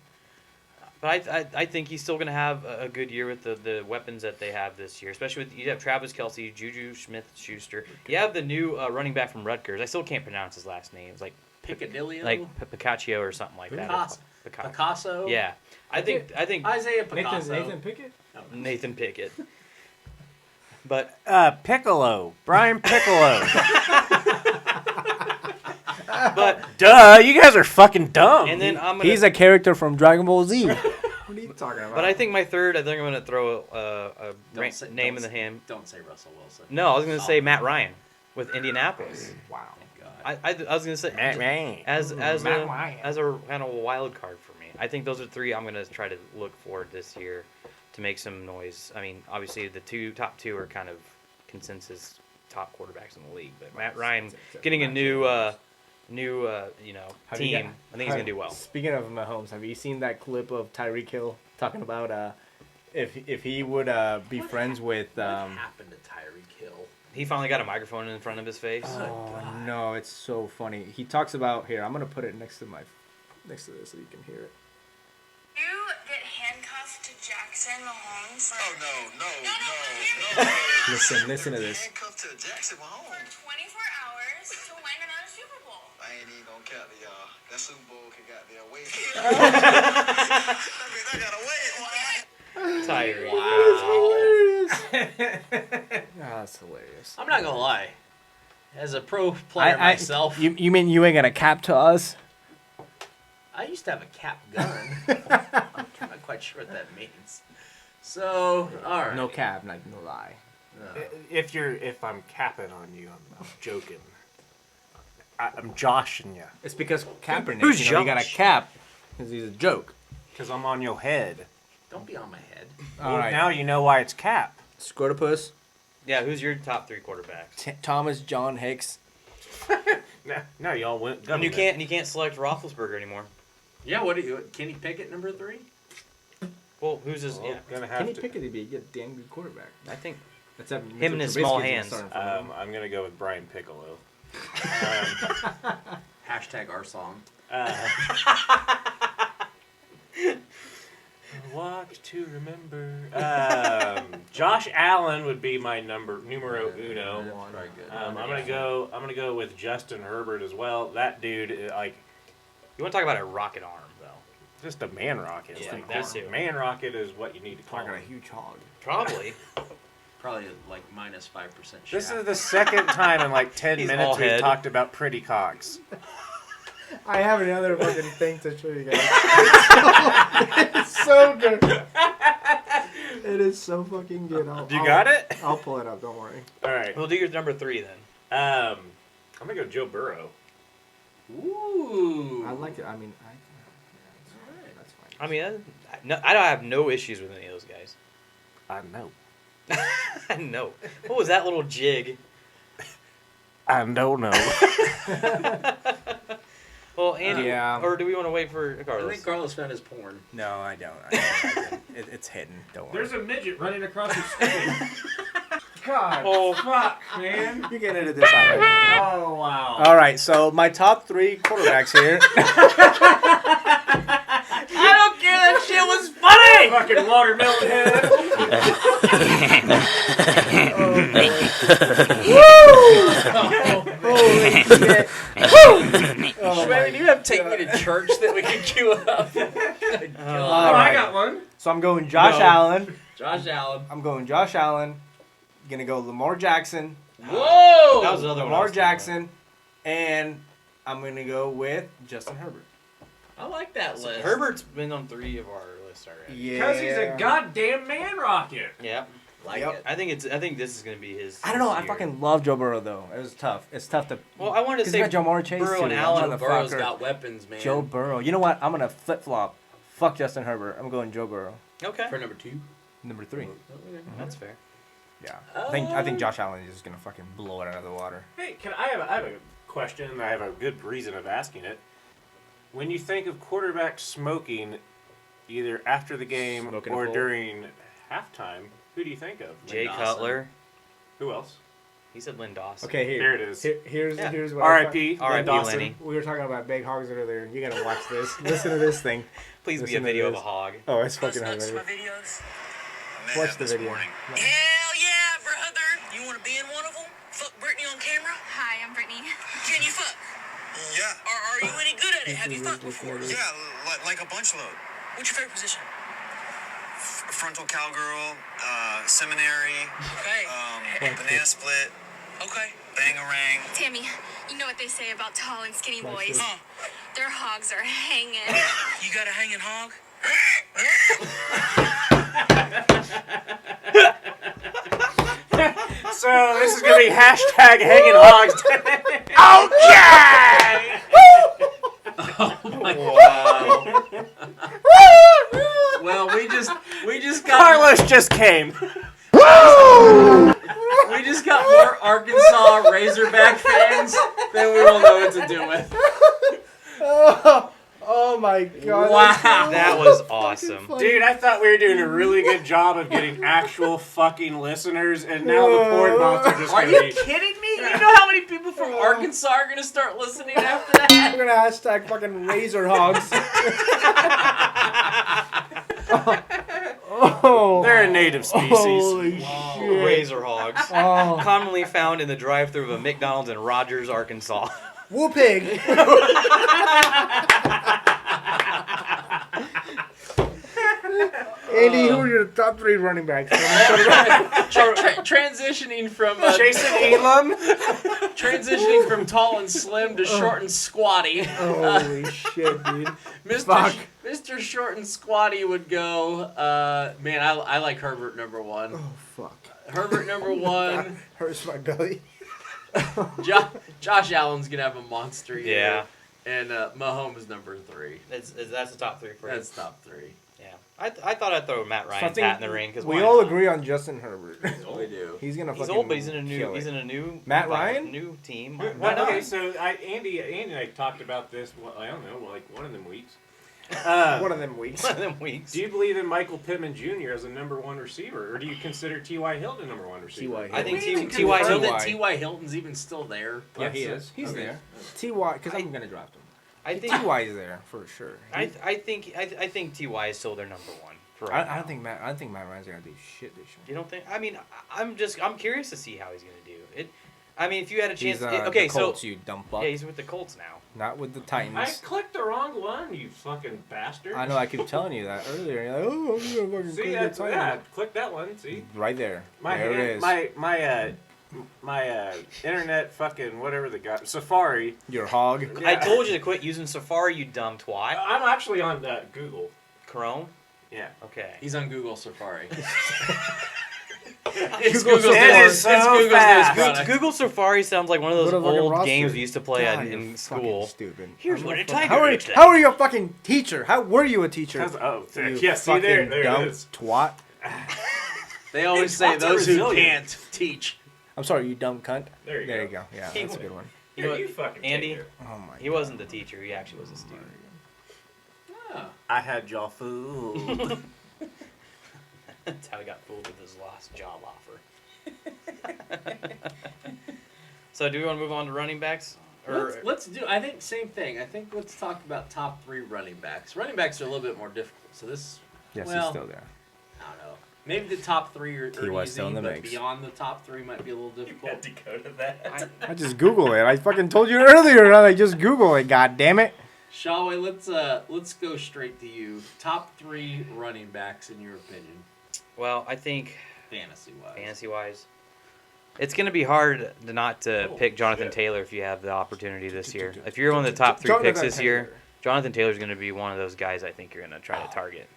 But I think he's still gonna have a good year with the weapons that they have this year. Especially with you have Travis Kelce, Juju Smith-Schuster. You have the new running back from Rutgers. I still can't pronounce his last name. It's like Piccadilly. Picacio or something like that. Picasso. Yeah, I think Isaiah Picasso. Nathan Pickett? Nathan Pickett. But Piccolo. Brian Piccolo. but Duh, you guys are fucking dumb. and then I'm gonna. He's a character from Dragon Ball Z. What are you talking about? But I think my 3rd, I think I'm gonna throw a name in the hand. hand. Don't say Russell Wilson. No, I was gonna say Matt Ryan with Indianapolis. Wow. Thank God. I was gonna say as a kind of a wild card for me. I think those are 3 I'm gonna try to look for this year to make some noise. I mean, obviously the top two are kind of consensus top quarterbacks in the league. But Matt Ryan getting a new team, I think he's gonna do well. Speaking of Mahomes, have you seen that clip of Tyreek Hill talking about if he would be friends with What happened to Tyreek Hill? He finally got a microphone in front of his face. Oh no, it's so funny. He talks about here. I'm gonna put it next to this so you can hear it. You get handcuffed to Jackson Mahomes. Oh, no. Listen to this. Handcuffed to Jackson Mahomes. For 24 hours to win another Super Bowl. I ain't even gonna count to y'all. That Super Bowl could got there wait. I gotta wait. Tyree. That's hilarious. I'm not gonna lie. As a pro player myself, You mean you ain't gonna cap to us? I used to have a cap gun. I'm not quite sure what that means. So, all right. No cap, no lie. If I'm capping on you, I'm joking. I'm joshing you. It's because Kaepernick, Who's you got a Josh? cap because he's a joke. Because I'm on your head. Don't be on my head. All right. Now you know why it's cap. Scrotopus, Yeah, who's your top 3 quarterbacks? Thomas John Hicks. No, y'all went. And you can't select Roethlisberger anymore. Yeah, what do you? Kenny Pickett, number 3? Well, who's his? Well, Yeah, gonna have Kenny to. Pickett would be a damn good quarterback. I think Except Him and his small hands. I'm gonna go with Brian Piccolo. Hashtag our song. Walk to remember. Josh Allen would be my numero uno. Very good. I'm gonna go with Justin Herbert as well. That dude, you want to talk about a rocket arm, though. just a man rocket. Yeah, Like, that's it. Man rocket is what you need to call I got a it. huge hog. Probably. Probably like minus 5% shaft. This is the second time in like 10 He's minutes all we've head. talked about pretty cocks. I have another fucking thing to show you guys. It's so good. It is so fucking good. You got it? I'll pull it up. Don't worry. All right. We'll do your number 3 then. I'm gonna go Joe Burrow. Ooh. I like it. I mean, that's fine. I mean, I don't have no issues with any of those guys. I know. No. What was that little jig? I don't know. Well, Andy, Yeah. or do we want to wait for I Carlos? think Carlos found his porn. No, I don't. It's hidden. Don't worry. There's a midget running across the screen. God. Oh, fuck, man. You can edit this out. Right? Oh, wow. All right. So my top 3 quarterbacks here. I don't care. That shit was funny. Fucking watermelon head. Holy shit. Schweizer, do you have Take Me to Church that we can queue up? Good All God. right. I got one. So I'm going Josh No. Allen. Josh Allen. I'm going Josh Allen. Gonna go Lamar Jackson. Whoa! That was another one. I Lamar was thinking Jackson. And I'm gonna go with Justin Herbert. I like that about. list. Herbert's been on 3 of our lists already. Yeah. Because he's a goddamn man rocket. Yeah. Like Yep. it. I think this is gonna be his. I don't know. I year. fucking love Joe Burrow though. It was tough. It's tough to. Well, I wanted to Because say you got Jamar Chase Burrow too. and Allen. Joe Burrow's Motherfucker. got weapons, man. Joe Burrow. You know what? I'm gonna flip flop. Fuck Justin Herbert. I'm going Joe Burrow. Okay. For number 2. Number 3. That's fair. Yeah. I think Josh Allen is just gonna fucking blow it out of the water. Hey, I have a question, and I have a good reason of asking it. When you think of quarterbacks smoking, either after the game Smoking a or bowl. during halftime, who do you think of? Jay Dawson. Cutler. Who else? He said Lynn Dawson. Okay, There it is. Here's Yeah. here's what. R.I.P. R.I.P. Dawson. Lenny. We were talking about big hogs earlier. You gotta watch this. Listen to this thing. Please be a Listen to video of a this. hog. Oh, it's fucking Nuts for hilarious. videos. Watch the video. Hell yeah, brother. You want to be in one of them? Fuck Brittany on camera? Hi, I'm Brittany. Can you fuck? Yeah. Are you any good at it? Have you fucked before? ridiculous. Yeah, like a bunch load. What's your favorite position? Frontal cowgirl, seminary, Okay. banana split, Okay. bangarang. Tammy, you know what they say about tall and skinny Watch boys? this. Huh. Their hogs are hanging. You got a hanging hog? So this is gonna be hashtag hanging hogs. Wow. Well, we just got Carlos just came. we just got more Arkansas Razorback fans than we will know what to do with. Oh my god. Wow. That was awesome. Dude, I thought we were doing a really good job of getting actual fucking listeners, and now the porn bots are just Are gonna you be... kidding me? You know how many people from Arkansas are going to start listening after that? We're gonna hashtag fucking razor hogs. Oh. They're a native species. Holy shit. Razor hogs. Oh. Commonly found in the drive-thru of a McDonald's in Rogers, Arkansas. Woo pig. Andy, who are your top 3 running backs? Transitioning from Jason Elam. transitioning from tall and slim to short and squatty. Holy shit, dude. Mr. Mr. Short and Squatty would go. Man, I like Herbert number 1. Oh fuck. Herbert number 1. Hurts my belly. Josh Allen's gonna have a monster year. Yeah. And Mahomes number 3. That's the top 3 for you. That's top 3. Yeah. I thought I'd throw Matt Ryan's hat in the ring because we all agree on Justin Herbert. We do. He's gonna. He's fucking old, but he's in a new Matt Ryan? new team. Well, Why not? okay, so Andy and I talked about this. Well, I don't know, like one of them weeks. One of them weeks. One of them weeks. Do you believe in Michael Pittman Jr. as a number 1 receiver, or do you consider T.Y. Hilton number 1 receiver? I think T.Y. T.Y. Hilton. Hilton. T.Y. Hilton's even still there. Yeah, he is. He's there. T.Y. Because I'm gonna draft him. I think T.Y. is there for sure. I think T.Y. is still their number 1. For I don't think Matt Ryan's gonna do shit this year. You don't think? I mean, I'm curious to see how he's gonna do it. I mean, if you had a chance, He's, okay, the Colts, so you dumb fuck. yeah, he's with the Colts now. Not with the I Titans. clicked the wrong one, you fucking bastard. I know. I keep telling you that earlier. You're like, oh, I'm gonna fucking See, click that's the Titans. yeah, click that one. See, Right there. my there hand, it is. my internet fucking whatever they got Safari. Your hog. Yeah. I told you to quit using Safari, you dumb twat. I'm actually on Google. Chrome. Yeah. Okay. He's on Google Safari. It's Google's It newest- is so it's Google's newest fast. product. Google Safari sounds like one of those What a fucking old roster. games we used to play God, you're in fucking school. Stupid. Here's what a tiger How looks like. are you a fucking teacher? How were you a teacher? Oh, You yeah. See there fucking dumb it is. twat. They always Hey, say twats are those who resilient. can't teach. I'm sorry, you dumb cunt. There you go. Yeah, He that's a would. good one. You know what, you fucking Andy? take it. Oh my. He wasn't the teacher. He actually was a student. Oh. I had y'all fooled. That's how he got fooled with his last job offer. So, do we want to move on to running backs? Or Let's do. I think same thing. I think let's talk about top 3 running backs. Running backs are a little bit more difficult. So this. Yes, well, he's still there. I don't know. Maybe the top 3 are T.Y. easy, still in the but mix. beyond the top 3 might be a little difficult. decode of that. I just Google it. I fucking told you earlier. I just Google it. God damn it. Shall we? Let's go straight to you. Top 3 running backs in your opinion, well, I think fantasy-wise. fantasy-wise, it's going to be hard to pick Jonathan Taylor if you have the opportunity this year. If you're one of the top 3 picks this year, Jonathan Taylor's going to be one of those guys I think you're going to try to target.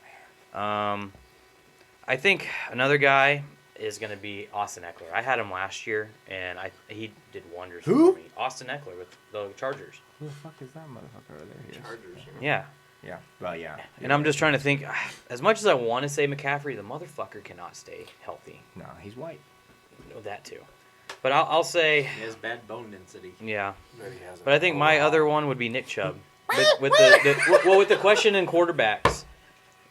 I think another guy is going to be Austin Eckler. I had him last year, and he did wonders Who? for me. Austin Eckler with the Chargers. Who the fuck is that motherfucker over there? Chargers. Yeah. Yeah. Well, yeah. And I'm just trying to think, as much as I want to say McCaffrey, the motherfucker cannot stay healthy. No, he's white. You know, that too. But I'll say, He has bad bone density. yeah. But he hasn't. But I think my other one would be Nick Chubb. with the question in quarterbacks,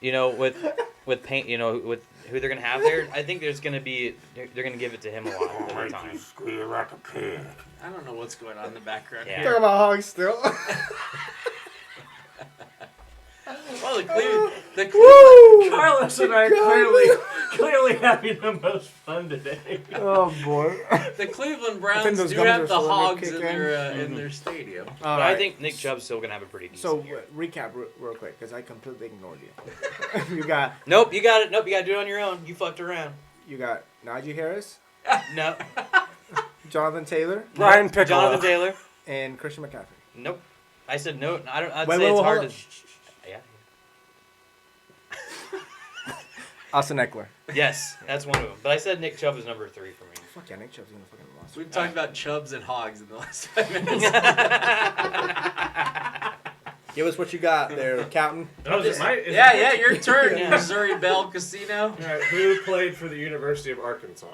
you know, with paint, you know, with who they're gonna have there, I think there's gonna be they're gonna give it to him a lot of the time. Squeal like a pig. I don't know what's going on in the background Yeah. here. Talking about hogs still. Well, the Woo! Carlos and I are clearly having the most fun today. Oh boy. the Cleveland think Browns those do gums have are the still gonna Hogs kick in their stadium. But I think Nick Chubb's still gonna have a pretty decent So year. recap real quick because I completely ignored you. you got Nope, you got it. Nope, you got to do it on your own. You fucked around. Najee Harris, No. Jonathan Taylor, Brian Piccolo. Jonathan Taylor. and Christian McCaffrey. Nope. I said no. I don't. I'd Wait, say wait, it's hold hard on. to. Yeah. Austin Eckler. Yes, that's one of them. But I said Nick Chubb is number 3 for me. Fuck yeah, Nick Chubb's gonna fucking lost. We've talked about Chubbs and Hogs in the last 5 minutes. Give us what you got there, Captain. Oh, is it my, is Yeah, it your turn, you Missouri Bell Casino. All right, who played for the University of Arkansas?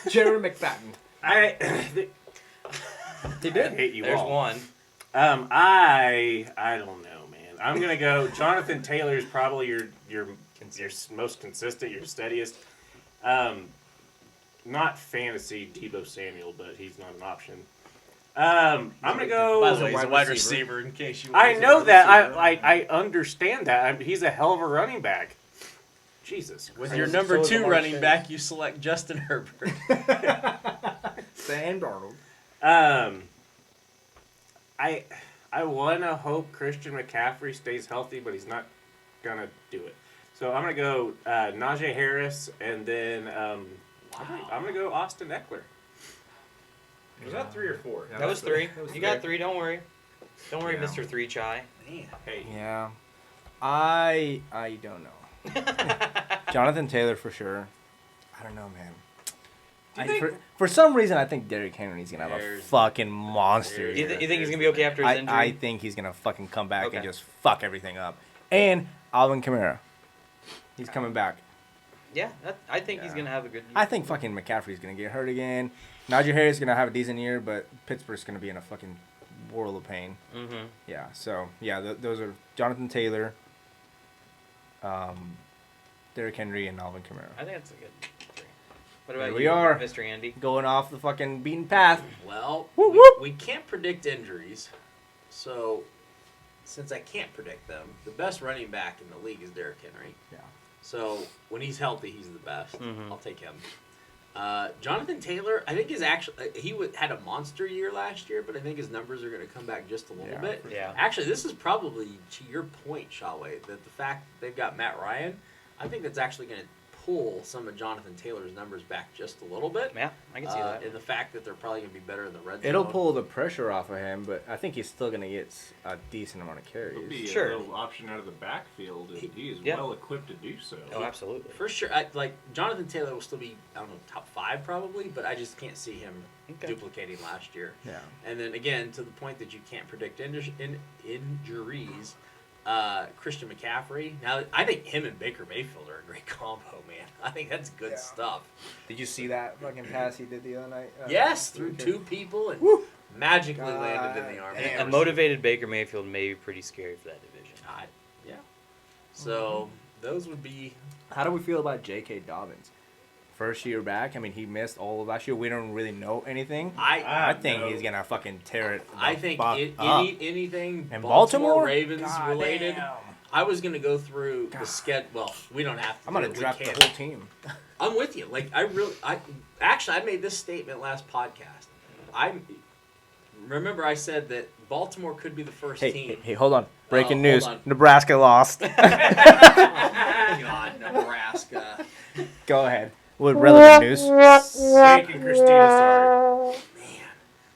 Jerry McFadden. He did. I hate you There's all. one. I don't know, man. I'm gonna go. Jonathan Taylor is probably your most consistent, your steadiest. Not fantasy Debo Samuel, but he's not an option. I'm gonna go. By the way, he's a wide receiver. In case you. I know that. I understand that. He's a hell of a running back. Jesus. With your number 2 running back, you select Justin Herbert. Sam Darnold. I want to hope Christian McCaffrey stays healthy, but he's not going to do it. So I'm going to go Najee Harris, and then I'm going to go Austin Eckler. Was that 3 or 4? That was 3. That was You got three. 3. Don't worry. Don't worry, Yeah. Mr. 3 Chai. Hey. Yeah. I don't know. Jonathan Taylor for sure. I don't know, man. For some reason, I think Derrick Henry's gonna have a fucking monster. You year. think he's gonna be okay after his injury? I think he's gonna fucking come back Okay. and just fuck everything up. And Alvin Kamara, he's coming back. Yeah, I think he's gonna have a good year. I think fucking McCaffrey's gonna get hurt again. Najee Harris is gonna have a decent year, but Pittsburgh's gonna be in a fucking world of pain. Mm-hmm. Yeah. So yeah, those are Jonathan Taylor, Derrick Henry, and Alvin Kamara. I think that's a good 3. What about Here you, we are. Mr. Andy? Going off the fucking beaten path. Well, Whoop, whoop. we can't predict injuries, so since I can't predict them, the best running back in the league is Derrick Henry. Yeah. So when he's healthy, he's the best. Mhm. I'll take him. Jonathan Taylor, I think had a monster year last year, but I think his numbers are going to come back just a little Yeah, bit. Yeah. Actually, this is probably to your point, Shawway, that the fact that they've got Matt Ryan, I think that's actually going to pull some of Jonathan Taylor's numbers back just a little bit. Yeah, I can see that. And the fact that they're probably going to be better in the red zone. It'll pull the pressure off of him, but I think he's still gonna get a decent amount of He'll carries. be Sure. a little option out of the backfield, and he is Yeah. well equipped to do so. Oh, absolutely. For sure. Jonathan Taylor will still be, I don't know, top 5 probably, but I just can't see him Okay. duplicating last year. Yeah. And then again, to the point that you can't predict injuries, Christian McCaffrey. Now, I think him and Baker Mayfield are a great combo, man. I think that's good Yeah. stuff. Did you see that fucking pass he did the other night? Yes, through 2 people and magically landed in the arm. damn. A motivated Baker Mayfield may be pretty scary for that division. Yeah. So those would be. How do we feel about J.K. Dobbins? First year back, I mean, he missed all of last year. We don't really know anything. I think he's gonna fucking tear it. I think fuck up. anything And Baltimore Baltimore Ravens God related. damn. I was gonna go through the schedule. Well, we don't have to. I'm gonna do it. We draft the can't. whole team. I'm with you. I made this statement last podcast. Remember I said that Baltimore could be the first team. Hey, hold on. Breaking hold news. on. Nebraska lost. God, Nebraska. Go ahead. With relevant news. Making Christina sorry.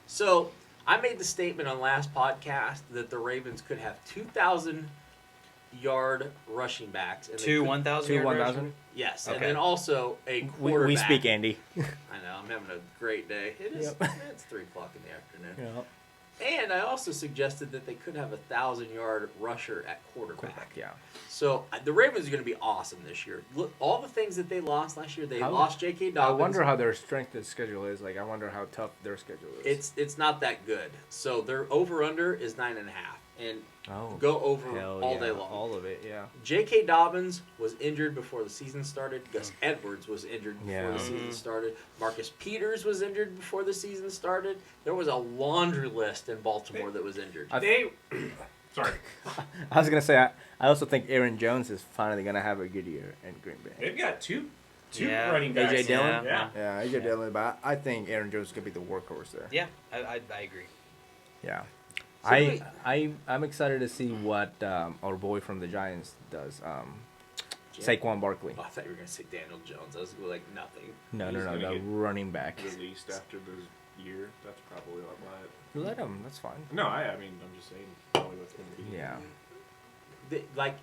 So I made the statement on last podcast that the Ravens could have 2,000-yard rushing backs. And they Two could- 1,000 Two yard 1,000? rushing? Yes, Okay. and then also a We quarterback. speak Andy. I know, I'm having a great day. It is. It's 3 o'clock in the afternoon. Yep. And I also suggested that they could have a 1,000-yard rusher at quarterback. Yeah. So the Ravens are going to be awesome this year. Look, all the things that they lost last year, they How- lost J.K. I Dobbins. wonder how their strength of schedule is. Like, I wonder how tough their schedule is. It's not that good. So their over/under is 9.5, and Oh. go over Hell all yeah. day long. All of it, yeah. J.K. Dobbins was injured before the season started. Gus Edwards was injured before Yeah. the season started. Marcus Peters was injured before the season started. There was a laundry list in Baltimore that was injured. Sorry. I was going to say, I also think Aaron Jones is finally going to have a good year in Green Bay. They've got two Yeah. running backs. A.J. Dillon? Yeah. Yeah, AJ Dillon, but I think Aaron Jones is going to be the workhorse there. Yeah, I agree. Yeah. So I'm excited to see what our boy from the Giants does. Saquon Barkley. Oh, I thought you were going to say Daniel Jones. I was like, nothing. No, He's gonna the get running back. Released after the year. That's probably what might. Let him. That's fine. No, I mean, I'm just saying probably what's going to be. Yeah.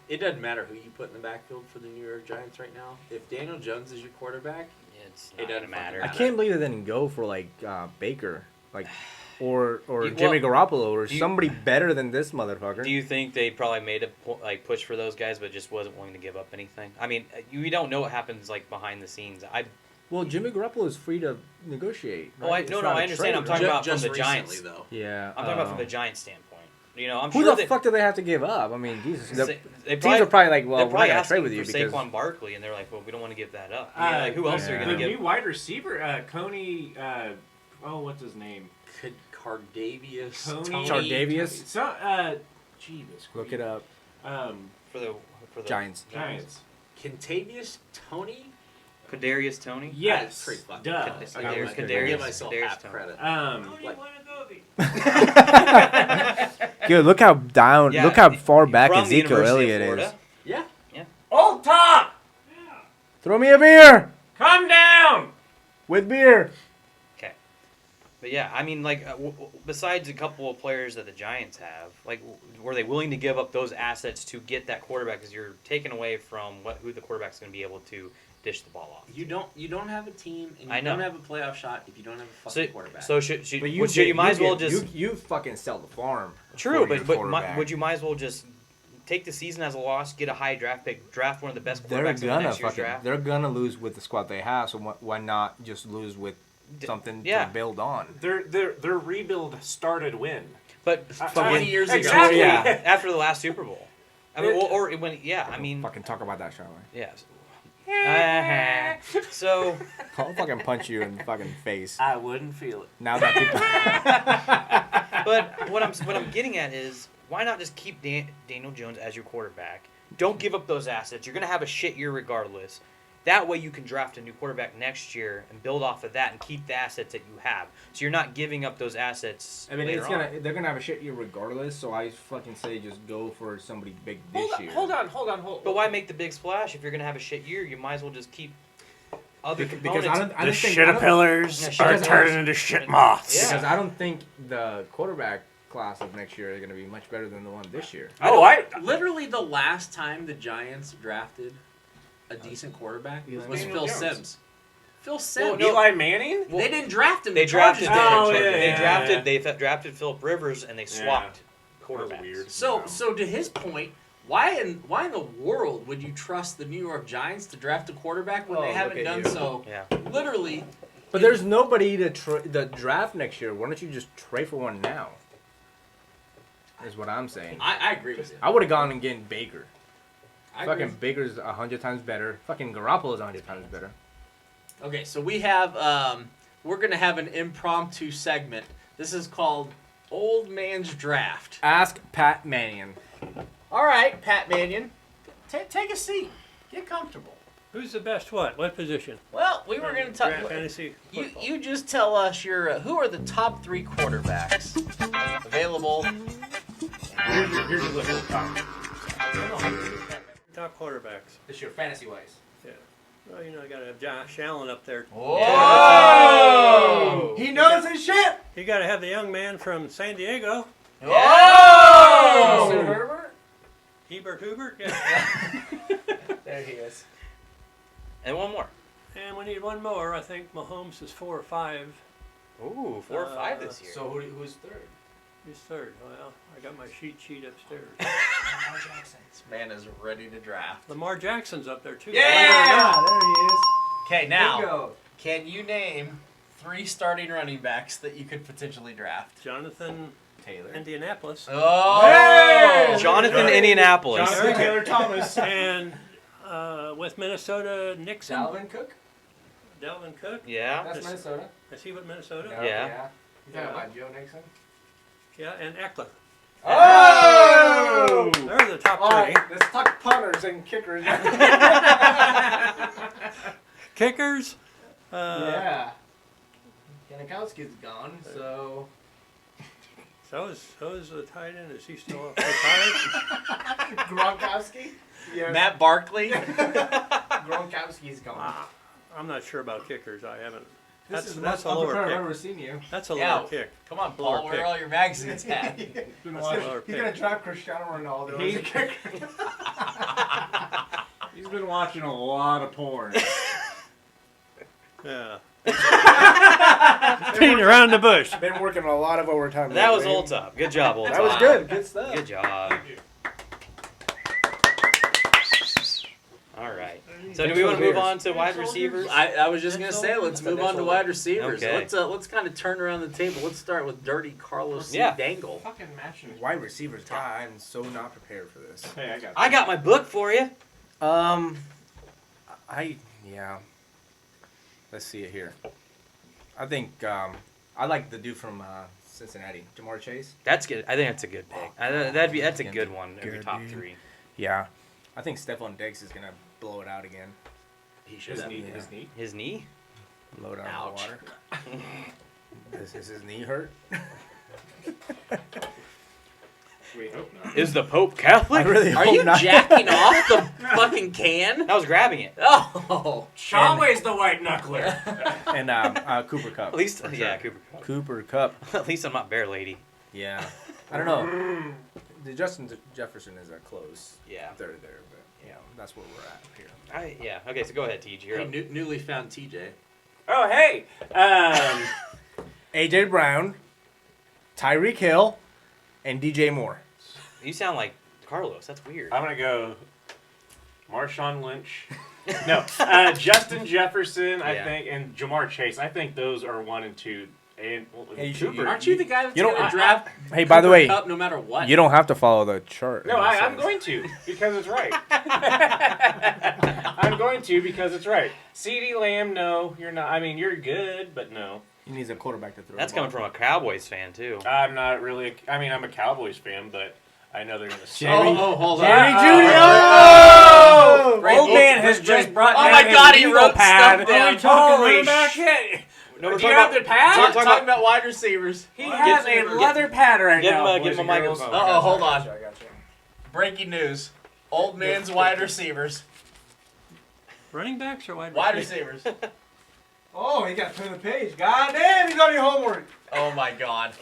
It doesn't matter who you put in the backfield for the New York Giants right now. If Daniel Jones is your quarterback, It's it not doesn't gonna matter. I can't believe they didn't go for like Baker like, or You- Jimmy well, Garoppolo or do you- somebody better than this motherfucker. Do you think they probably made a push for those guys, but just wasn't willing to give up anything? I mean, we don't know what happens like behind the scenes. Well, Jimmy Garoppolo is free to negotiate. Oh, Right? I understand. I'm talking about from the Giants. though. Yeah, I'm talking about from the Giants standpoint. You know, I'm who sure the fuck do they have to give up? I mean, Jesus, the they teams are probably like, well, they're we're not probably gonna trade asking with you for because Saquon Barkley, and they're like, well, we don't want to give that up. I mean, like, who else are you The going to new give? wide receiver, Coney. What's his name? Cardavius. Coney. Chardavius? So, Jesus. look it up. For the Giants. Giants. Contavious Tony. Kadarius Toney. Yes. Pretty fucking Duh. close. I Kadarius- give Kadarius- myself Kadarius half Toney. credit. Dude, look how down, Yeah, look how far back from the Ezekiel University of Elliott is. Florida. Yeah. Old Top! Throw me a beer Come down! with beer. Okay. But yeah, I mean, like, besides a couple of players that the Giants have, like, were they willing to give up those assets to get that quarterback? Because you're taking away from who the quarterback's going to be able to dish the ball off. You don't have a team and I you know. don't have a playoff shot if you don't have a fucking quarterback. So should But you might as well just you fucking sell the farm. true, for your but quarterback. would you might as well just take the season as a loss, get a high draft pick, draft one of the best They're quarterbacks in the gonna next year's fucking. draft? They're gonna lose with the squad they have. So why not just lose with something yeah. to build on? Their rebuild started when? But 20 years ago. Exactly. yeah, after the last Super Bowl. I mean, or when I mean, Fucking talk about that, shall we? yes. So I'll fucking punch you in the fucking face. I wouldn't feel it. Now that people. But what I'm getting at is, why not just keep Daniel Jones as your quarterback? Don't give up those assets. You're going to have a shit year regardless. That way you can draft a new quarterback next year and build off of that and keep the assets that you have. So you're not giving up those assets I mean, later on. they're gonna have a shit year regardless. So I fucking say just go for somebody big this year. Hold on. But why make the big splash if you're going to have a shit year? You might as well just keep other components. Because I don't The think shitapillars Yeah, are shitapillars. turning into shit moths. Yeah. because I don't think the quarterback class of next year is gonna be much better than the one this year. Literally the last time the Giants drafted a decent quarterback was Daniel Phil Jones. Sims. Phil Sims. Eli Manning? They didn't draft him. They the Chargers drafted. did. They drafted Philip Rivers and they swapped quarterbacks. weird. So to his point, why in the world would you trust the New York Giants to draft a quarterback when Oh, they look haven't at done you. so? Yeah. Literally. But there's nobody to the draft next year. Why don't you just trade for one now? Is what I'm saying. I agree with you. I would have gone and getting Baker. I agree Fucking with Baker's 100 times better. Fucking Garoppolo's 100 times better. you. Okay, so we have we're gonna have an impromptu segment. This is called Old Man's Draft. Ask Pat Mannion. All right, Pat Mannion, take a seat. Get comfortable. Who's the best what? What position? Well, we were going to talk. Fantasy football. You just tell us who are the top 3 quarterbacks available. Here's your list of top. Top quarterbacks. This year, fantasy-wise. Yeah. Well, you know, I got to have Josh Allen up there. Whoa! He knows his shit! You got to have the young man from San Diego, Whoa! Herbert? Hebert Hubert. Yeah. There he is. And one more. And we need one more. I think Mahomes is 4 or 5. Ooh, 4 or 5 this year. So who's third? Who's third? Well, I got my cheat sheet upstairs. This man is ready to draft. Lamar Jackson's up there too. Yeah! There he is. Okay, now Bingo. can you name 3 starting running backs that you could potentially draft? Jonathan Taylor. Indianapolis. Oh! Hey! Jonathan Indianapolis. Jonathan Taylor Thomas. And with Minnesota, Nixon. Dalvin Cook? Dalvin Cook. Yeah. That's Minnesota. Is he with Minnesota? Yeah. You talking about Joe Nixon? Yeah, and Eckler. Oh! They're the top 3. All right, let's talk punters and kickers. Kickers. Yeah. Janikowski's gone, so... So is the tight end. Is he still retired? Gronkowski? Yes. Matt Barkley. Gronkowski's gone. I'm not sure about kickers. I haven't. This That's is that's the a most lower upper I've pick. ever seen you. That's a Yeah. lower kick. Come on, Lower Paul. Where pick. are all your magazines at? He's Lower gonna pick. draft Cristiano Ronaldo as a kicker. He's been watching a lot of porn. Yeah. Beating around the bush. Been working a lot of overtime. That was lately. Old Top. Good job, Old Top. That was good. Good stuff. Good job. All right. So do we want to move on to wide receivers? I was just gonna say, let's move on to wide receivers. Okay. Let's kind of turn around the table. Let's start with Dirty Carlos C. Yeah. Dangle. Fucking matching. Wide receivers. God, I'm so not prepared for this. Hey, I got my book for you. Yeah. Let's see it here. I think I like the dude from Cincinnati, Jamar Chase. That's good. I think that's a good pick. That's a good one. In your top dude. 3. Yeah. I think Stephon Diggs is gonna blow it out again. He should His have. knee. Yeah. His knee. His knee? Blow it out Ouch. of the water. Does his knee hurt? We hope not. Is the Pope Catholic? I really Are hope you not. jacking off the fucking can? I was grabbing it. Oh. Shawway's the white knuckler. And Cooper Cup. At least, for yeah, sure. Cooper Cup. Cooper Cup. At least I'm not Bear Lady. Yeah. I don't know. The Justin Jefferson is a close. Yeah. Third there, but yeah, that's where we're at here. Okay, so go ahead, TJ. You're Hey, up. newly found TJ. Oh, hey. AJ Brown, Tyreek Hill, and DJ Moore. You sound like Carlos. That's weird. I'm gonna go Marshawn Lynch. No, Justin Jefferson, I Yeah. think, and Jamar Chase. I think those are 1 and 2. And Hey, Cooper. Aren't you the guy that's You don't- gonna draft? Hey, by the way, Cup no matter what. you don't have to follow the chart. No, I'm going to because it's right. I'm going to because it's right. CeeDee Lamb, no, you're not. I mean, you're good, but no. He needs a quarterback to throw. That's the ball. coming from a Cowboys fan, too. I'm not really. I'm a Cowboys fan, but I know they're going to suck. Hold on. Jerry Great. Old man has just brought Oh down my his God, he legal wrote pad. stuff down. Holy shit! No, we're Do you talking have the about- pad? we're We're talking talking about wide receivers. He has a leather pad right give now. him a- give boys him a and girls. microphone. Uh-oh, hold on. I got you. Breaking news. Old man's wide receivers. Running backs or wide Wide receivers? receivers. Oh, he got to turn the page. God damn, he's on your homework. Oh my God.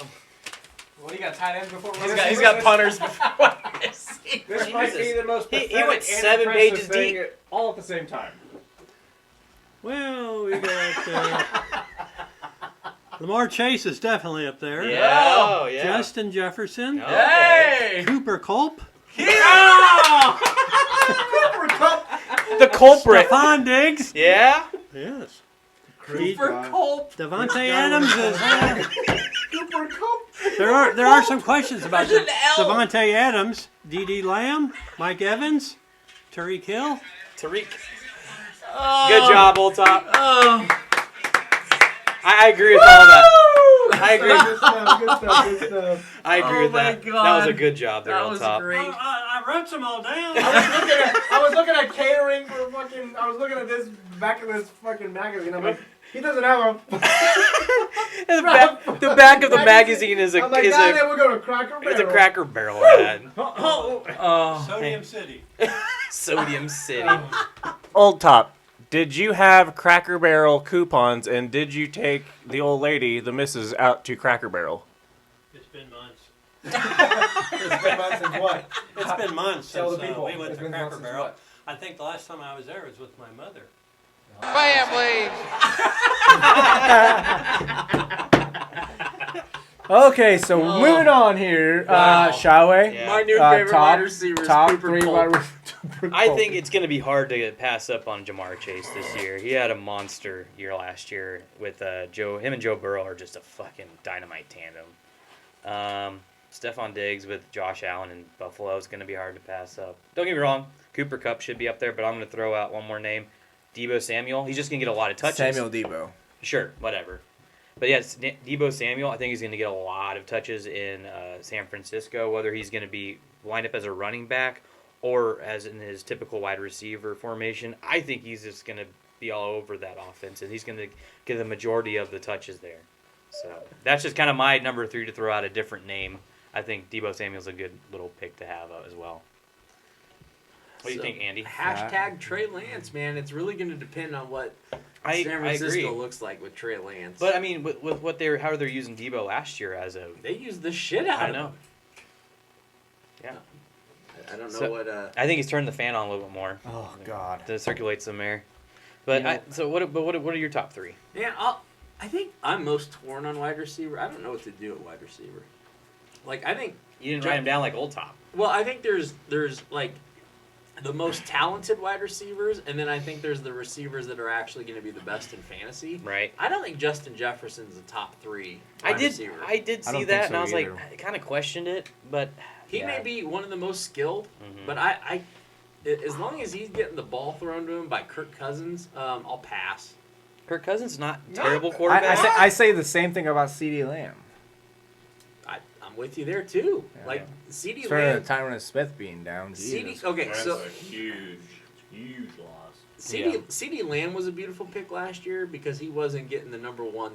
What, he got tight ends before? He's got punters before wide receivers. This might be the most He pathetic went and 7 impressive pages thing deep. all at the same time. Well, we got Lamar Chase is definitely up there. Yeah. Oh, yeah. Justin Jefferson. Okay. Hey! Cooper Culp. The culprit. Stephon Diggs. Yeah? Yes. Cooper Culp. Devontae Adams is. Cooper Cup. There are some questions about There's an L. Devontae Adams, D.D. Lamb, Mike Evans, Tariq Hill. Tariq. Good job, Old Top. I agree with all that. I agree. Good stuff. I agree with that. God. That was a good job there, That Old was Top. great. I wrote them all down. I was looking at catering for fucking. I was looking at this back of this fucking magazine. I'm like, he doesn't have a. The back of the magazine is a I'm like, we're going to Cracker Barrel. it's a Cracker Barrel ad. Sodium City. Sodium City. Old Top, did you have Cracker Barrel coupons, and did you take the old lady, the missus, out to Cracker Barrel? It's been months. It's been months since what? It's been months Tell since the people. we went It's to been months Cracker since Barrel. what? I think the last time I was there was with my mother. Okay, so moving on here. Wow. Shawway. Yeah. My new favorite wide receiver is Top Cooper 3 Culp. wide receivers. I think it's going to be hard to pass up on Jamar Chase this year. He had a monster year last year with Joe. Him and Joe Burrow are just a fucking dynamite tandem. Stephon Diggs with Josh Allen in Buffalo is going to be hard to pass up. Don't get me wrong, Cooper Kupp should be up there, but I'm going to throw out one more name, Deebo Samuel. He's just going to get a lot of touches. Samuel Debo. Sure, whatever. But yes, Deebo Samuel, I think he's going to get a lot of touches in San Francisco, whether he's going to be lined up as a running back or as in his typical wide receiver formation. I think he's just going to be all over that offense, and he's going to get the majority of the touches there. So that's just kind of my number 3 to throw out a different name. I think Deebo Samuel's a good little pick to have as well. What do you think, Andy? Hashtag Trey Lance, man. It's really going to depend on what San Francisco looks like with Trey Lance. But I mean, with what how they're using Deebo last year as a, they used the shit out I of know. him. Yeah. I don't know So, what. I think he's turned the fan on a little bit more. Oh, God. To circulate some air. But You know- what are your top 3? Man, I think I'm most torn on wide receiver. I don't know what to do at wide receiver. Like, I think... You didn't write him down like Old Top. Well, I think there's like, the most talented wide receivers, and then I think there's the receivers that are actually going to be the best in fantasy. Right. I don't think Justin Jefferson's a top 3 I wide did receiver. I did I see don't that, think and so I was either. like, I kind of questioned it, but He may be one of the most skilled, but I as long as he's getting the ball thrown to him by Kirk Cousins, I'll pass. Kirk Cousins not terrible quarterback. I say the same thing about CeeDee Lamb. I'm with you there too. Yeah. Like CeeDee Starting Lamb. with Tyron Smith being down. Jesus. Okay, That's so a huge loss. CeeDee Lamb was a beautiful pick last year because he wasn't getting the number 1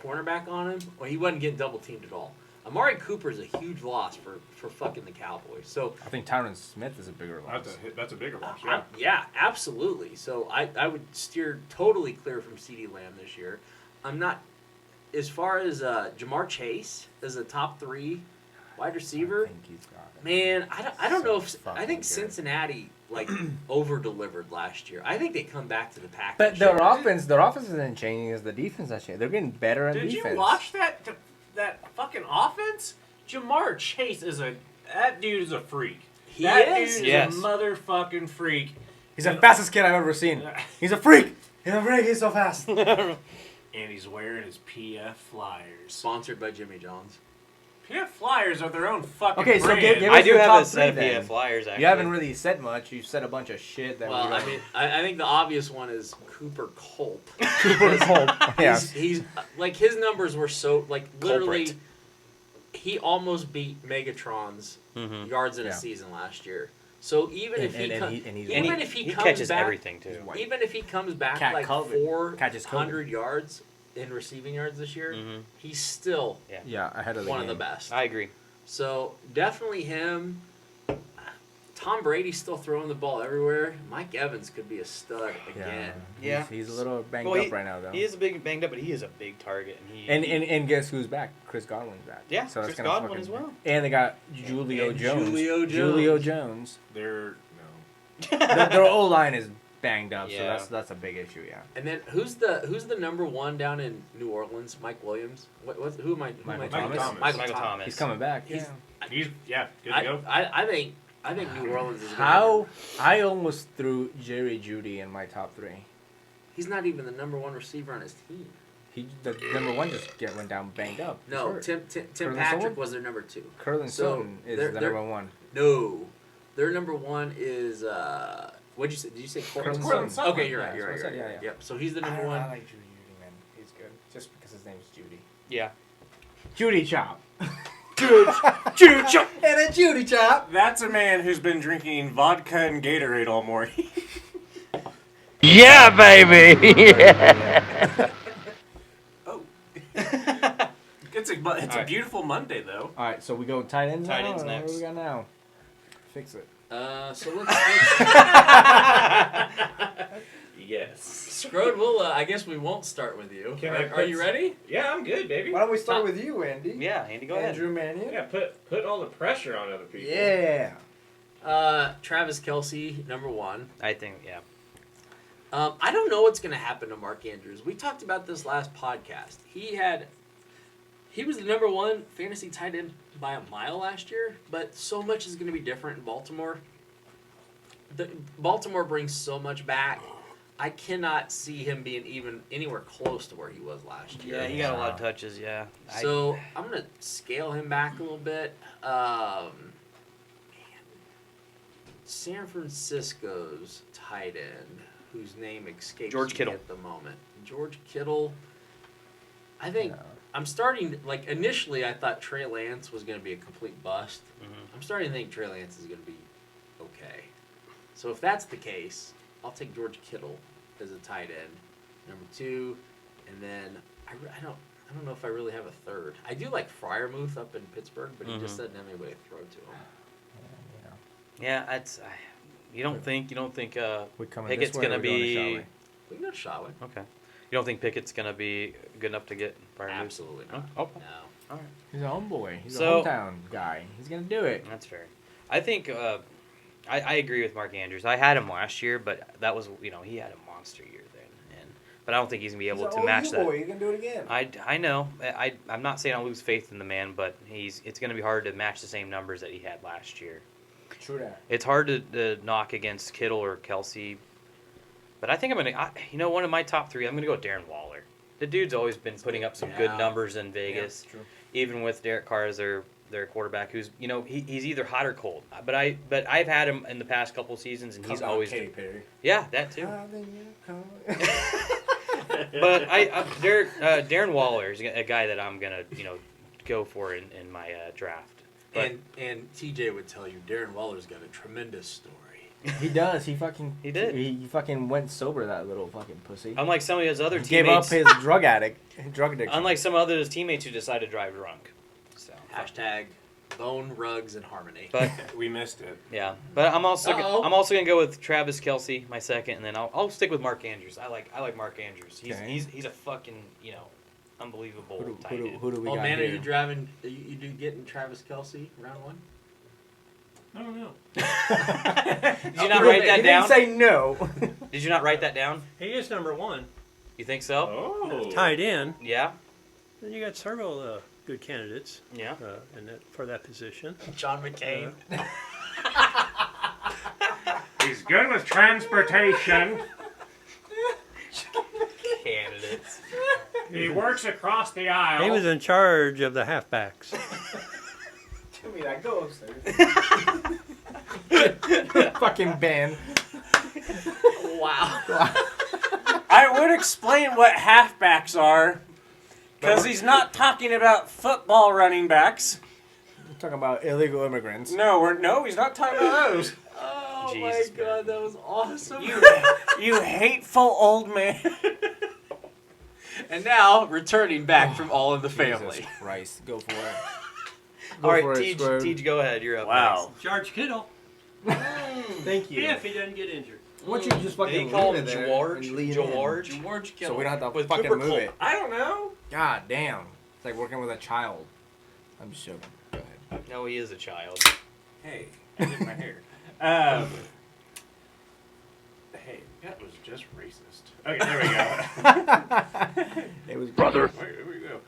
cornerback on him, or he wasn't getting double teamed at all. Amari Cooper is a huge loss for fucking the Cowboys. So I think Tyron Smith is a bigger loss. That's a bigger loss. yeah, absolutely. So I would steer totally clear from CeeDee Lamb this year. I'm not as far as Jamar Chase as a top 3 wide receiver. I think he's got it. Man, I don't know if fucking I think good. Cincinnati like over delivered last year. I think they come back to the pack. But this their year. offense isn't changing. It's the defense that's changing. They're getting better at Did defense. you watch that fucking offense? Jamar Chase that dude is a freak. He that is? dude Yes. is a motherfucking freak. He's the fastest kid I've ever seen. He's a freak. He's a freak. He's so fast. And he's wearing his PF Flyers. Sponsored by Jimmy John's. PF Flyers are their own fucking Okay, so brand. give I us do your have top a set of 3 then. PF Flyers, actually. You haven't really said much. You've said a bunch of shit. That Well, we I mean, I think the obvious one is Cooper Culp. Cooper Culp. Yeah. He's like his numbers were so like literally. Culprit. He almost beat Megatron's yards in a Yeah. season last year. So even if And he he comes catches back, everything too. even if he comes back Cat like COVID. Catches 400 yards in receiving yards this year, he's still Yeah, ahead of the one game. of the best. I agree. So definitely him. Tom Brady's still throwing the ball everywhere. Mike Evans could be a stud again. Yeah. He's a little banged Well, up right now, though. He is a big banged up, but he is a big target. And guess who's back? Chris Godwin's back. Yeah, so that's Chris gonna Godwin as well. And they got Julio And Jones. Julio Jones. They're Their O line is banged up, Yeah. so that's a big issue. Yeah. And then who's the number 1 down in New Orleans? Mike Williams. Who am I? Michael talking Thomas. about? Michael Thomas. He's coming back. He's- he's good to go. I think New Orleans is How I almost threw Jerry Jeudy in my top 3. He's not even the number 1 receiver on his team. The number 1 just went down banged up. He's No, hurt. Tim Curlin Patrick Sutton? was their number 2. Curlin So, Sutton is they're- the they're- number 1. No, their number 1 is what'd you say? Did you say Curlin Sutton? Sutton. Okay, you're Yeah, right. You're right. that's what I You're said, right. yeah. Yep. So he's the I number don't know, 1. I like Judy, man. He's good. Just because his name's Judy. Yeah. Judy Chop. Judy Chop. And a Judy Chop. That's a man who's been drinking vodka and Gatorade all morning. Yeah, baby. Oh. It's a beautiful Monday though. All right, so we go tight ends. Tight now, ends or next. What do we got now? Fix it. So let's Yes. Scrode. We'll. I guess we won't start with you. Are you ready? Yeah, I'm good, baby. Why don't we start with you, Andy? Yeah, Andy, go ahead. Andrew Mannion. Yeah, put all the pressure on other people. Yeah. Travis Kelce, number 1. I think, yeah. I don't know what's going to happen to Mark Andrews. We talked about this last podcast. He was the number 1 fantasy tight end by a mile last year, but so much is going to be different in Baltimore. Baltimore brings so much back. I cannot see him being even anywhere close to where he was last year. Yeah, he got a lot of touches, yeah. So I'm going to scale him back a little bit. San Francisco's tight end, whose name escapes George me Kittle. at the moment. George Kittle. I think I'm starting, like, initially I thought Trey Lance was going to be a complete bust. I'm starting to think Trey Lance is going to be okay. So if that's the case, I'll take George Kittle as a tight end, number 2, and then I don't know if I really have a third. I do like Freiermuth up in Pittsburgh, but he just doesn't have anybody to throw to him. Yeah, that's. You don't think We coming Pickett's this way or gonna we going to be? Schaweezy? We can go to Schaweezy. Okay. You don't think Pickett's gonna be good enough to get Freiermuth? Absolutely not. Oh, okay. No. All right. He's a homeboy. He's So- a hometown guy. He's going to do it. That's fair. I think I agree with Mark Andrews. I had him last year, but that was he had a monster year then, and but I don't think he's gonna be able to match that. Boy, he's gonna do it again. I know. I'm not saying I lose faith in the man, but it's gonna be hard to match the same numbers that he had last year. True that. It's hard to knock against Kittle or Kelsey, but I think one of my top 3. I'm gonna go with Darren Waller. The dude's always been putting up some good numbers in Vegas, even with Derek Carr as their quarterback, who's he's either hot or cold. But I've had him in the past couple seasons, and he's always Katy Perry. Yeah, that too. But Darren Waller is a guy that I'm gonna go for in my draft. But, and TJ would tell you Darren Waller's got a tremendous story. He does. He did. He fucking went sober, that little fucking pussy. Unlike some of his other Gave teammates, up his drug addiction. Unlike some other his teammates who decided to drive drunk. So Hashtag bone, rugs, and harmony. But we missed it. Yeah, but I'm also gonna go with Travis Kelce, my second, and then I'll stick with Mark Andrews. I like Mark Andrews. He's a fucking unbelievable tight end. Who do we got man, here? are you driving? You do getting Travis Kelce round 1? I don't know. Did you not write that down? He didn't say no. Did you not write that down? He is number 1. You think so? Oh. Tight end. Yeah. Then you got several good candidates. Yeah. For that position. John McCain. He's good with transportation. Candidates. He works across the aisle. He was in charge of the halfbacks. Give me that. Go upstairs. Fucking ban. Wow. I would explain what halfbacks are, because he's not talking about football running backs. We're talking about illegal immigrants. No, he's not talking about those. Oh Jesus, my God, that was awesome. You hateful old man. And now, returning back from All in the Family. Jesus Christ, go for it. All right, Tej, go ahead. You're up. Wow. George Kittle. Thank you. If he doesn't get injured. Why don't you just fucking Did he call leave him it there George? and lean in? George? George So Kittle. we don't have to With fucking Cooper move Cole. it. I don't know. God damn. It's like working with a child. I'm just joking. Go ahead. No, he is a child. Hey, I did my hair. Hey, that was just racist. Okay, there we go. It was Brother. There we go.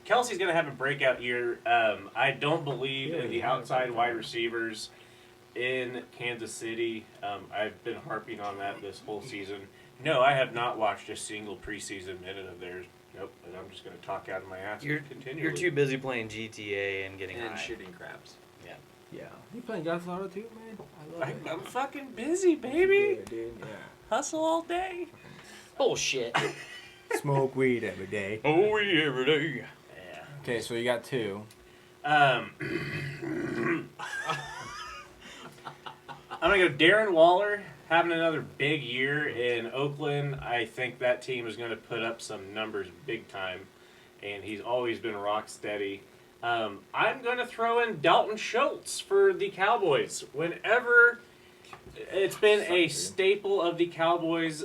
Kelsey's gonna have a breakout year. I don't believe in the outside wide receivers in Kansas City. I've been harping on that this whole season. No, I have not watched a single preseason minute of theirs. Nope, and I'm just gonna talk out of my ass. You're too busy playing GTA and getting and high. shooting crabs. Yeah. Yeah. You playing Grand Theft Auto too, man? I love it. I'm fucking busy, baby. Yeah, dude. Yeah. Hustle all day. Bullshit. Smoke weed every day. Oh, yeah, every day. Yeah. Okay, so you got 2. I'm gonna go Darren Waller having another big year in Oakland. I think that team is going to put up some numbers big time, and he's always been rock steady. I'm going to throw in Dalton Schultz for the Cowboys. Whenever it's been a staple of the Cowboys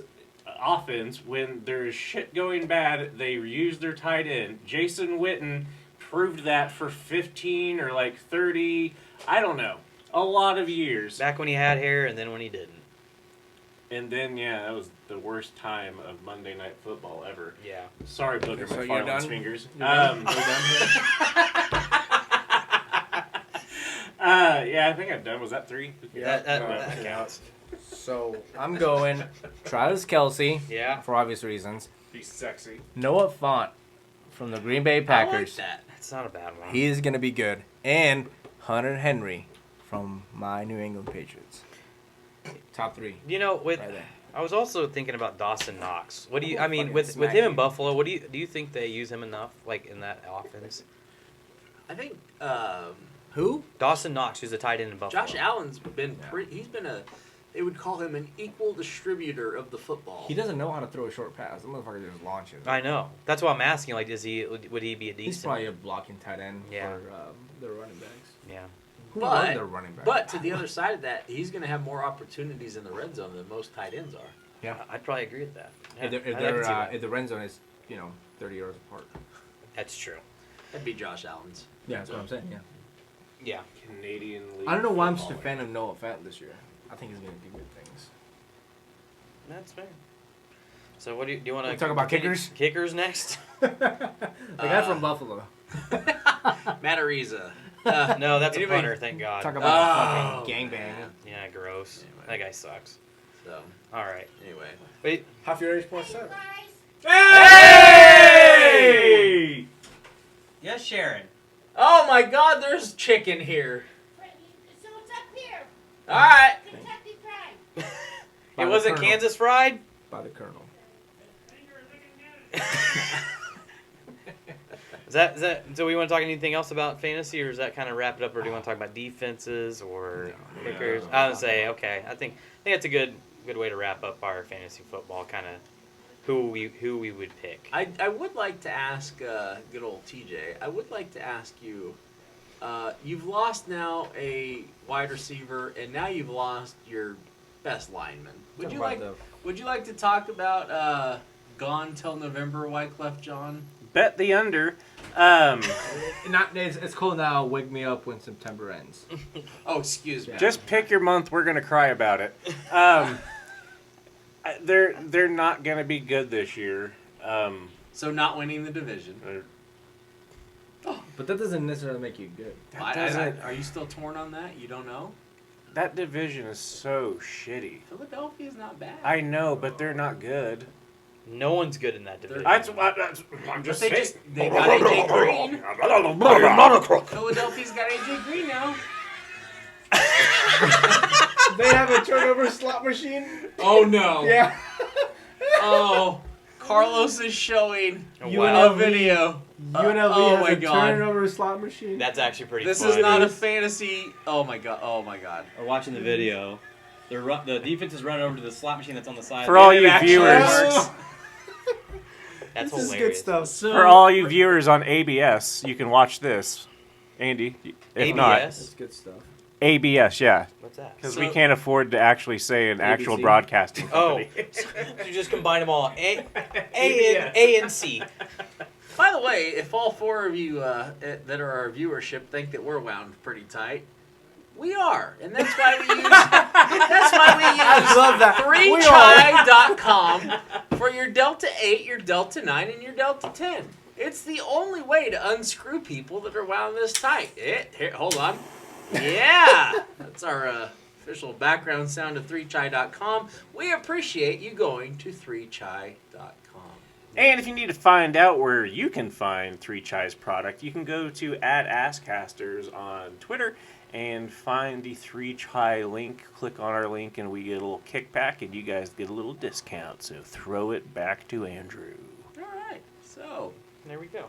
offense, when there's shit going bad, they use their tight end. Jason Witten proved that for 15 or like 30, I don't know, a lot of years. Back when he had hair and then when he didn't. And then, yeah, that was the worst time of Monday Night Football ever. Yeah. Sorry, Booger So you're McFarland's done? fingers. You're done? You're done here? Yeah, I think I'm done. Was that 3? Yeah, that counts. So I'm going Travis Kelce. Yeah. For obvious reasons. He's sexy. Noah Fant from the Green Bay Packers. I like that. That's not a bad one. He is going to be good. And Hunter Henry from my New England Patriots. Top 3. You know, with Right there. I was also thinking about Dawson Knox. What do you? I mean, Fucking with smack him in you. Buffalo, what do you think they use him enough, like in that offense? I think Who? Dawson Knox, who's a tight end in Buffalo. Josh Allen's been he's been they would call him an equal distributor of the football. He doesn't know how to throw a short pass. The motherfucker just launches. I know. That's why I'm asking. Like, would he be a decent? He's probably a blocking tight end Yeah. for their running backs. Yeah. Who But- run their running backs? But to the other side of that, he's going to have more opportunities in the red zone than most tight ends are. Yeah. I'd probably agree with that. Yeah, If, they're, I can see that. if the red zone is 30 yards apart. That's true. That'd be Josh Allen's. Yeah, that's what I'm saying. Yeah. Yeah. Canadian League. I don't know why I'm such a footballer. fan of Noah Fant this year. I think he's going to do good things. That's fair. So what do you want to talk about kickers? Kickers next? The guy from Buffalo. Matt Ariza. No, that's anyway, a punter. Thank God. Talk about fucking gangbang. Yeah, gross. Anyway. That guy sucks. So, All right. anyway. Wait. Half your age plus 7. Hey! Yes, Sharon. Oh my God, there's chicken here. So it's up here. All right. Kentucky Fried. By It the wasn't Colonel. Kansas Fried? By the Colonel. Is that so? We want to talk anything else about fantasy, or is that kind of wrap it up, or do you want to talk about defenses or kickers? I would say okay. I think that's a good way to wrap up our fantasy football kind of who we would pick. I would like to ask good old TJ. I would like to ask you. You've lost now a wide receiver, and now you've lost your best lineman. Would you like to talk about Gone Till November, Wyclef John? Bet the under. It's cool now. Wake me up when September ends. Oh, excuse me. Just pick your month. We're gonna cry about it. They're not gonna be good this year. So not winning the division. But that doesn't necessarily make you good. Are you still torn on that? You don't know? That division is so shitty. Philadelphia's not bad. I know, but they're not good. No one's good in that division. I'm just saying. They got AJ Green. Philadelphia's got AJ Green now. They have a turnover slot machine. Oh no. Yeah. Oh, Carlos is showing UNLV. a video. UNLV has my a God. turnover slot machine. That's actually pretty. This funny. is not a fantasy. Oh my God. Oh my God. Or watching the video. The defense is running over to the slot machine that's on the side. For all you actually viewers, works. That's This is hilarious. good stuff. for all you viewers on ABS, you can watch this. Andy, if ABS? not, That's good stuff. ABS, yeah, What's that? because So- we can't afford to actually say an actual ABC. broadcasting Oh, company. you just combine them all. A and C. By the way, if all four of you that are our viewership think that we're wound pretty tight, we are, and that's why we use I love that. 3chai.com for your Delta 8, your Delta 9, and your Delta 10. It's the only way to unscrew people that are wound this tight. Here, hold on. Yeah, that's our official background sound of 3chai.com. We appreciate you going to 3chai.com. And if you need to find out where you can find 3Chai's product, you can go to @AskCasters on Twitter and find the 3Chai link. Click on our link and we get a little kickback and you guys get a little discount. So throw it back to Andrew. All right, so There we go.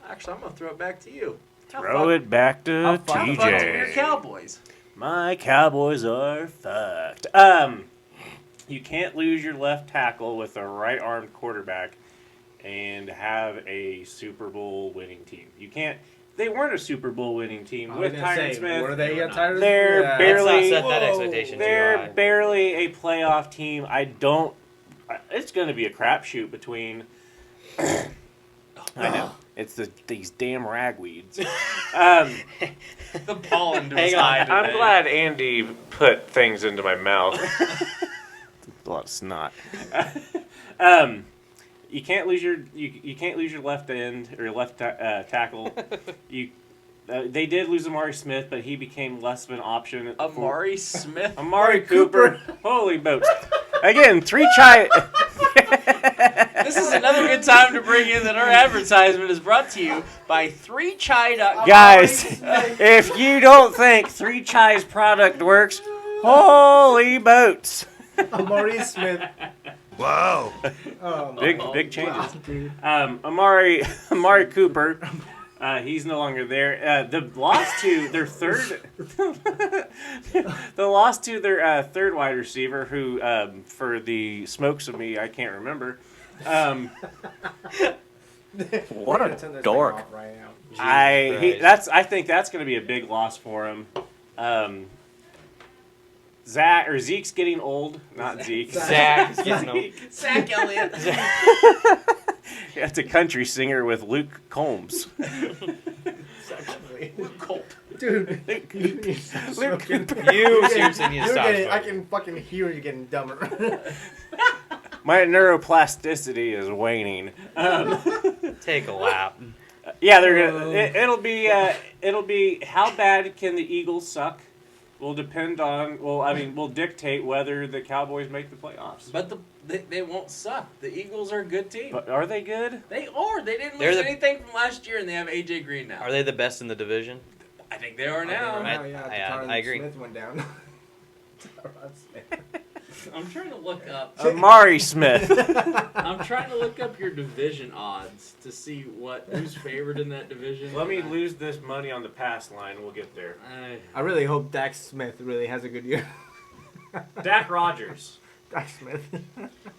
actually, I'm gonna throw it back to you. Throw it back to How fucked are your TJ. Cowboys? My Cowboys are fucked. You can't lose your left tackle with a right-armed quarterback and have a Super Bowl winning team. You can't. They weren't a Super Bowl winning team with Tyron Smith. Were they They were not. Tyron? They're Yeah. barely. Let's not set that expectation too They're high. barely a playoff team. It's going to be a crapshoot between. I know it's these damn ragweeds. The pollen to his Hang on. eye today. I'm glad Andy put things into my mouth. A lot of snot. You can't lose your you can't lose your left end or your left tackle. They did lose Amari Smith, but he became less of an option. Amari Smith. Amari Cooper. Holy boats! Again, 3Chai. This is another good time to bring in that our advertisement is brought to you by 3chai.com. Guys, if you don't think 3Chai's product works, holy boats! Amari Smith. Wow. Big changes. Wow, dude. Amari Cooper, he's no longer there. The loss to their third, third wide receiver, who for the smokes of me, I can't remember. What a dork. Right now. I think that's going to be a big loss for him. Zeke's getting old, not Zeke. Zach. Zach Elliott. That's a country singer with Luke Combs. Luke Colt. Dude, You seriously need to stop. I can fucking hear you getting dumber. My neuroplasticity is waning. Take a lap. Yeah, they're gonna. It'll be how bad can the Eagles suck? Will depend on. Well, I mean, will dictate whether the Cowboys make the playoffs. But they won't suck. The Eagles are a good team. But are they good? They are. They didn't They're lose the- anything from last year, and they have AJ Green now. Are they the best in the division? I think they are now. I agree. Smith went down. I'm trying to look up. Amari Smith. I'm trying to look up your division odds to see who's favored in that division. Let me lose this money on the pass line. We'll get there. I really hope Dak Smith really has a good year. Dak Rogers. Dak Smith.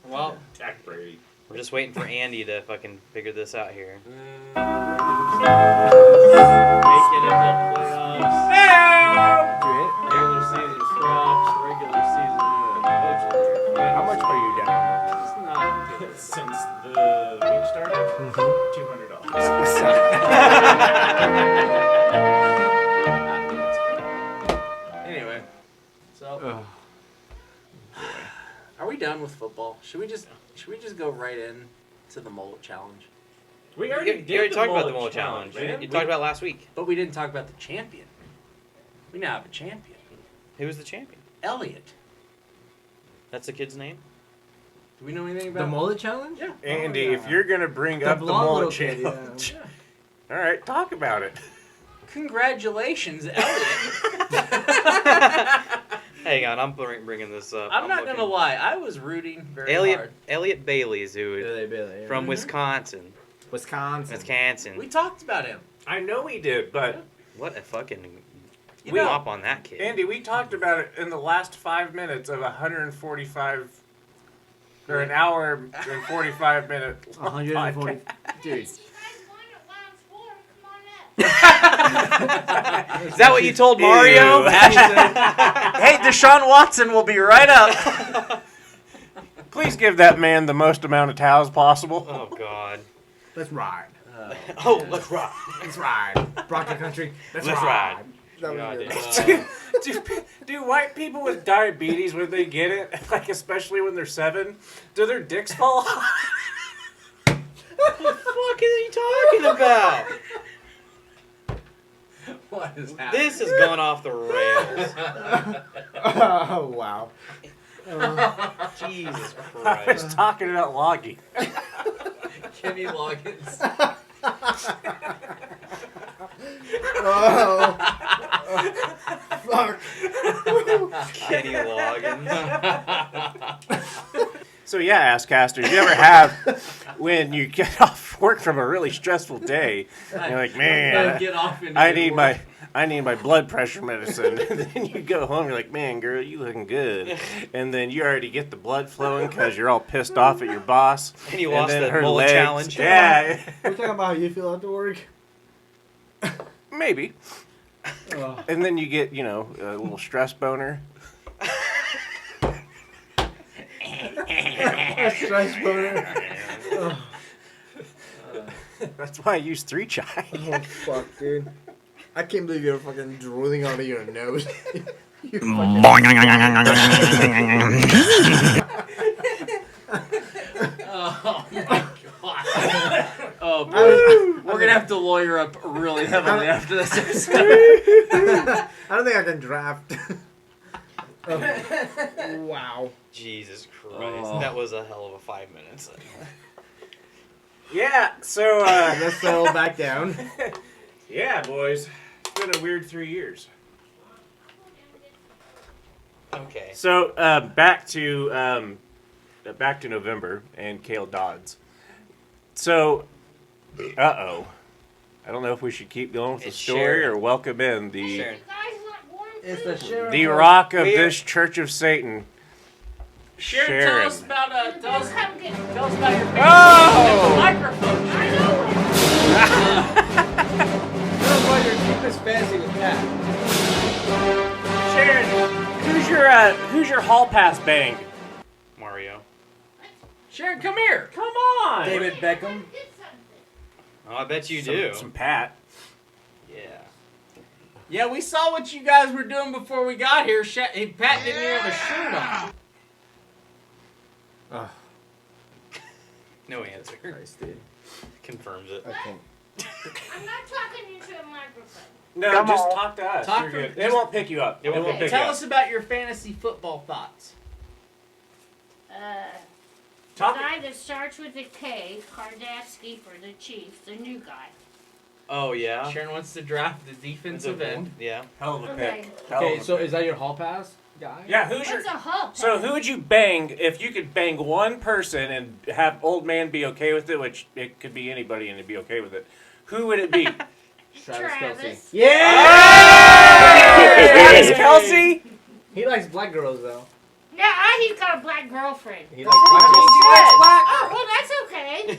Well, Dak Brady. we're just waiting for Andy to fucking figure this out here. Make it into playoffs. Regular season sucks. Regular season. How much are you down? It's not good. Since the week started, $200. Anyway, so are we done with football? Should we just go right in to the mullet challenge? We You already already talked about the mullet challenge. challenge. Man. You talked about it last week. But we didn't talk about the champion. We now have a champion. Who was the champion? Elliot. That's the kid's name? Do we know anything about The mullet challenge? Yeah. Andy, if you're gonna bring up the blonde mullet little kid, challenge, all right, talk about it. Congratulations, Elliot. Hang on, I'm bringing this up. I'm not gonna lie, I was rooting very hard. Elliot Bailey's who Billy. from Wisconsin. Wisconsin. We talked about him. I know we did, but What a fucking You know, whop on that kid. Andy, we talked about it in the last 5 minutes of 145 or an hour and 45 minute 140. Dude. You guys won at Lounge 4. Come on up. Is that what you told Mario? Hey, Deshaun Watson will be right up. Please give that man the most amount of towels possible. Oh God. Let's ride. Oh, let's rock. Let's ride. Brockton Country. Let's Let's ride. ride. That God, was dude. good. Do white people with diabetes, when they get it, like especially when they're 7, do their dicks fall off? What the fuck are you talking about? What is happening? This has gone off the rails. Oh, wow. Jesus I Christ. was talking about logging. Kenny Loggins. Oh. Fuck. Kenny Loggins. So yeah, ass casters, you ever have when you get off work from a really stressful day, and you're like, man, Get off into I good need work. my blood pressure medicine. And then you go home, you're like, man, girl, you looking good. And then you already get the blood flowing because you're all pissed off at your boss. And you lost then the her mullet legs- challenge. Yeah, We're talking about how you feel after work? maybe. Oh. And then you get, a little stress boner. Stress boner. That's why I use 3-Chai. Oh, fuck, dude. I can't believe you're fucking drooling out of your nose. You fucking... Oh my god. Oh, we're gonna have to lawyer up really heavily after this episode. I don't think I can draft. Wow. Jesus Christ. That was a hell of a 5 minutes. Yeah, so, Let's settle back down. yeah, boys. It's been a weird 3 years. Okay. So back to November and Cale Dodds. So, I don't know if we should keep going with the It's story Sharon. or welcome in the Sharon. You guys want warm It's food? the sheriff. the rock of this Church of Satan. Sharon, tell us about tell us about your favorite microphone. I know Tell us why you're keeping us fancy with that. Sharon, who's your hall pass bang? Mario. Sharon, come here. Come on, David Beckham. Get something. Oh, I bet you do. Some Pat. Yeah. Yeah, we saw what you guys were doing before we got here. Pat didn't even have a shirt on. No answer. Nice, dude. Confirms it. Okay. I'm not talking into a microphone. No, just talk to us. Talk You're to- good. It won't pick you up. It won't pick you Tell up. us about your fantasy football thoughts. The guy that starts with a K, Kardasky for the Chiefs, the new guy. Oh, yeah. Sharon wants to draft the defensive end. Yeah. Hell of a Okay. pick. Hell Okay, of a so pick. is that your hall pass guy? Yeah, who's your... What's a hub? So who would you bang if you could bang one person and have old man be okay with it, which it could be anybody and he'd be okay with it? Who would it be? Travis. Travis Kelsey? He likes black girls though. Yeah, he's got a black girlfriend. He likes black girls. Oh, well, that's okay.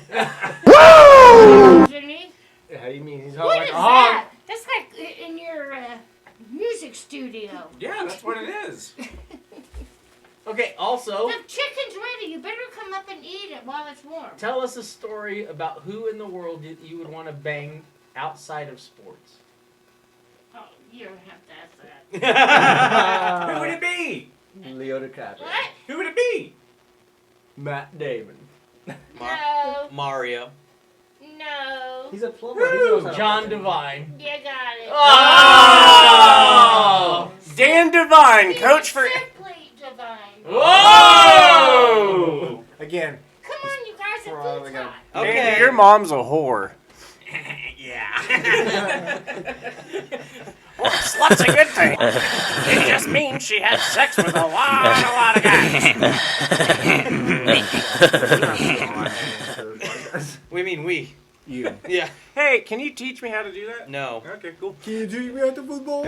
Woo! Jimmy. How do you mean? He's What like is a hog. that? That's like in your music studio. Yeah, that's what it is. Okay, also, The chicken's ready. You better come up and eat it while it's warm. tell us a story about who in the world you would want to bang outside of sports. Oh, you don't have to ask that. Who would it be? Leo DiCaprio. What? Who would it be? Matt Damon. No. Mario. No. He's a plumber. He knows how to John fucking- Devine. You got it. Oh! Dan Devine, coach for... Simply divine. Whoa! Again. Come on, you guys are Probably food got- time. Okay. Andy, your mom's a whore. Yeah. Well, slut's a good thing. It just means she had sex with a lot of guys. We mean we. You. Yeah. Hey, can you teach me how to do that? No. Okay, cool. Can you teach me how to football?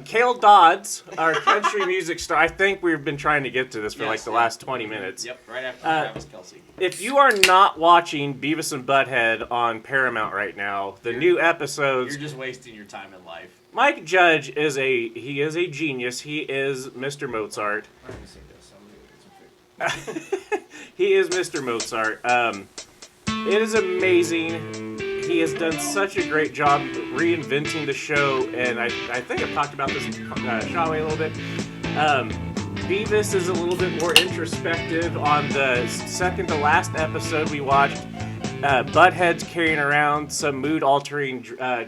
Cale Dodds, our country music star. I think we've been trying to get to this for like the last 20 minutes. Yep, right after Travis Kelsey. If you are not watching Beavis and Butthead on Paramount right now, the new episodes... You're just wasting your time in life. Mike Judge is a genius. He is Mr. Mozart. He is Mr. Mozart. It is amazing. He has done such a great job reinventing the show, and I think I've talked about this in Shawway a little bit. Beavis is a little bit more introspective. On the second to last episode we watched, Butthead's carrying around some mood-altering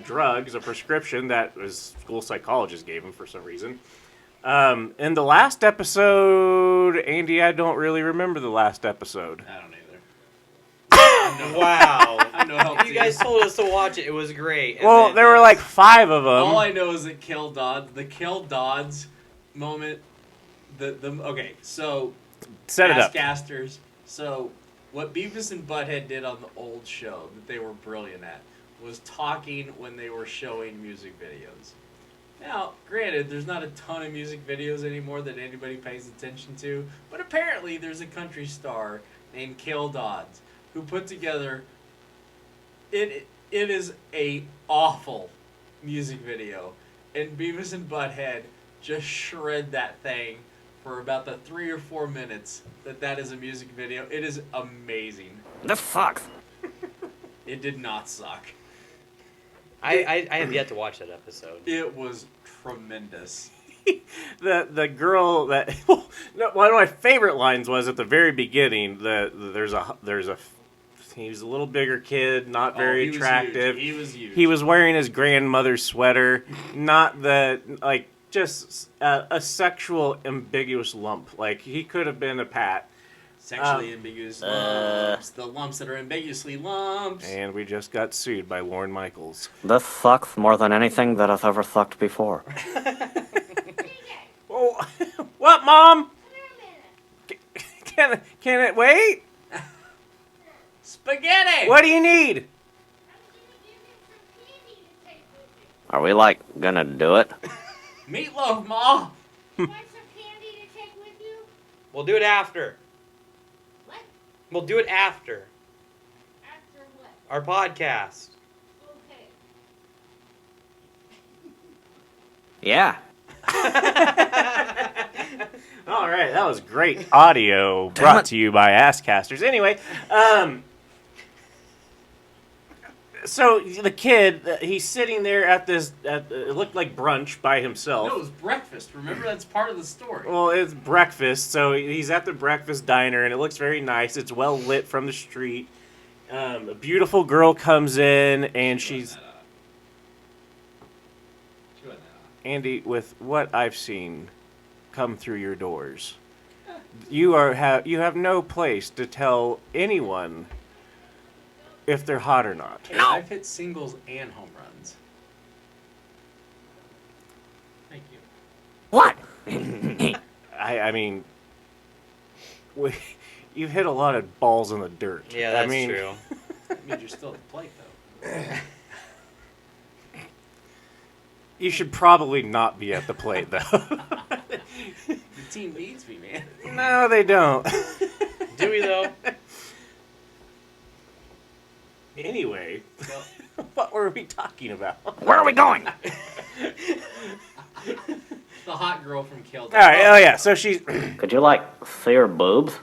drugs, a prescription that his school psychologist gave him for some reason. In the last episode, Andy, I don't really remember the last episode. I don't either. Wow. I'm no help to You guys told us to watch it. It was great. And Well, then- there were like 5 of them. All I know is that the Kill Dodds moment. Okay, so Set it up. Askcasters. So what Beavis and Butthead did on the old show that they were brilliant at was talking when they were showing music videos. Now, granted, there's not a ton of music videos anymore that anybody pays attention to, but apparently there's a country star named Cale Dodds who put together it is a awful music video, and Beavis and Butthead just shred that thing for about the 3 or 4 minutes that is a music video. It is amazing. The fuck? It did not suck. I have yet to watch that episode. It was tremendous. The girl that one of my favorite lines was at the very beginning. He was a little bigger kid, not very he was attractive. huge. He was huge. He was wearing his grandmother's sweater, not just a sexual ambiguous lump. Like he could have been a Pat. Sexually ambiguous lumps. The lumps that are ambiguously lumps. And we just got sued by Lorne Michaels. This sucks more than anything that has ever sucked before. Oh, what, Mom? Can it wait? Spaghetti! What do you need? Are we gonna do it? Meatloaf, Ma! Want some candy to take with you? We'll do it after. What? We'll do it after After what? our podcast. Okay. Yeah. All right, that was great audio brought to you by Askcasters. Anyway, So the kid, he's sitting there at this. It looked like brunch by himself. No, it was breakfast. Remember, that's part of the story. Well, it's breakfast, so he's at the breakfast diner, and it looks very nice. It's well lit from the street. A beautiful girl comes in, and she's... Andy, with what I've seen come through your doors, you have no place to tell anyone if they're hot or not. Hey, I've hit singles and home runs. Thank you. What? I mean, you've hit a lot of balls in the dirt. Yeah, that's true. That means you're still at the plate, though. You should probably not be at the plate, though. The team beats me, man. No, they don't. Do we, though? Anyway, what were we talking about? Where are we going? The hot girl from Kale. All right. Oh yeah. So she's. Could you, see her boobs?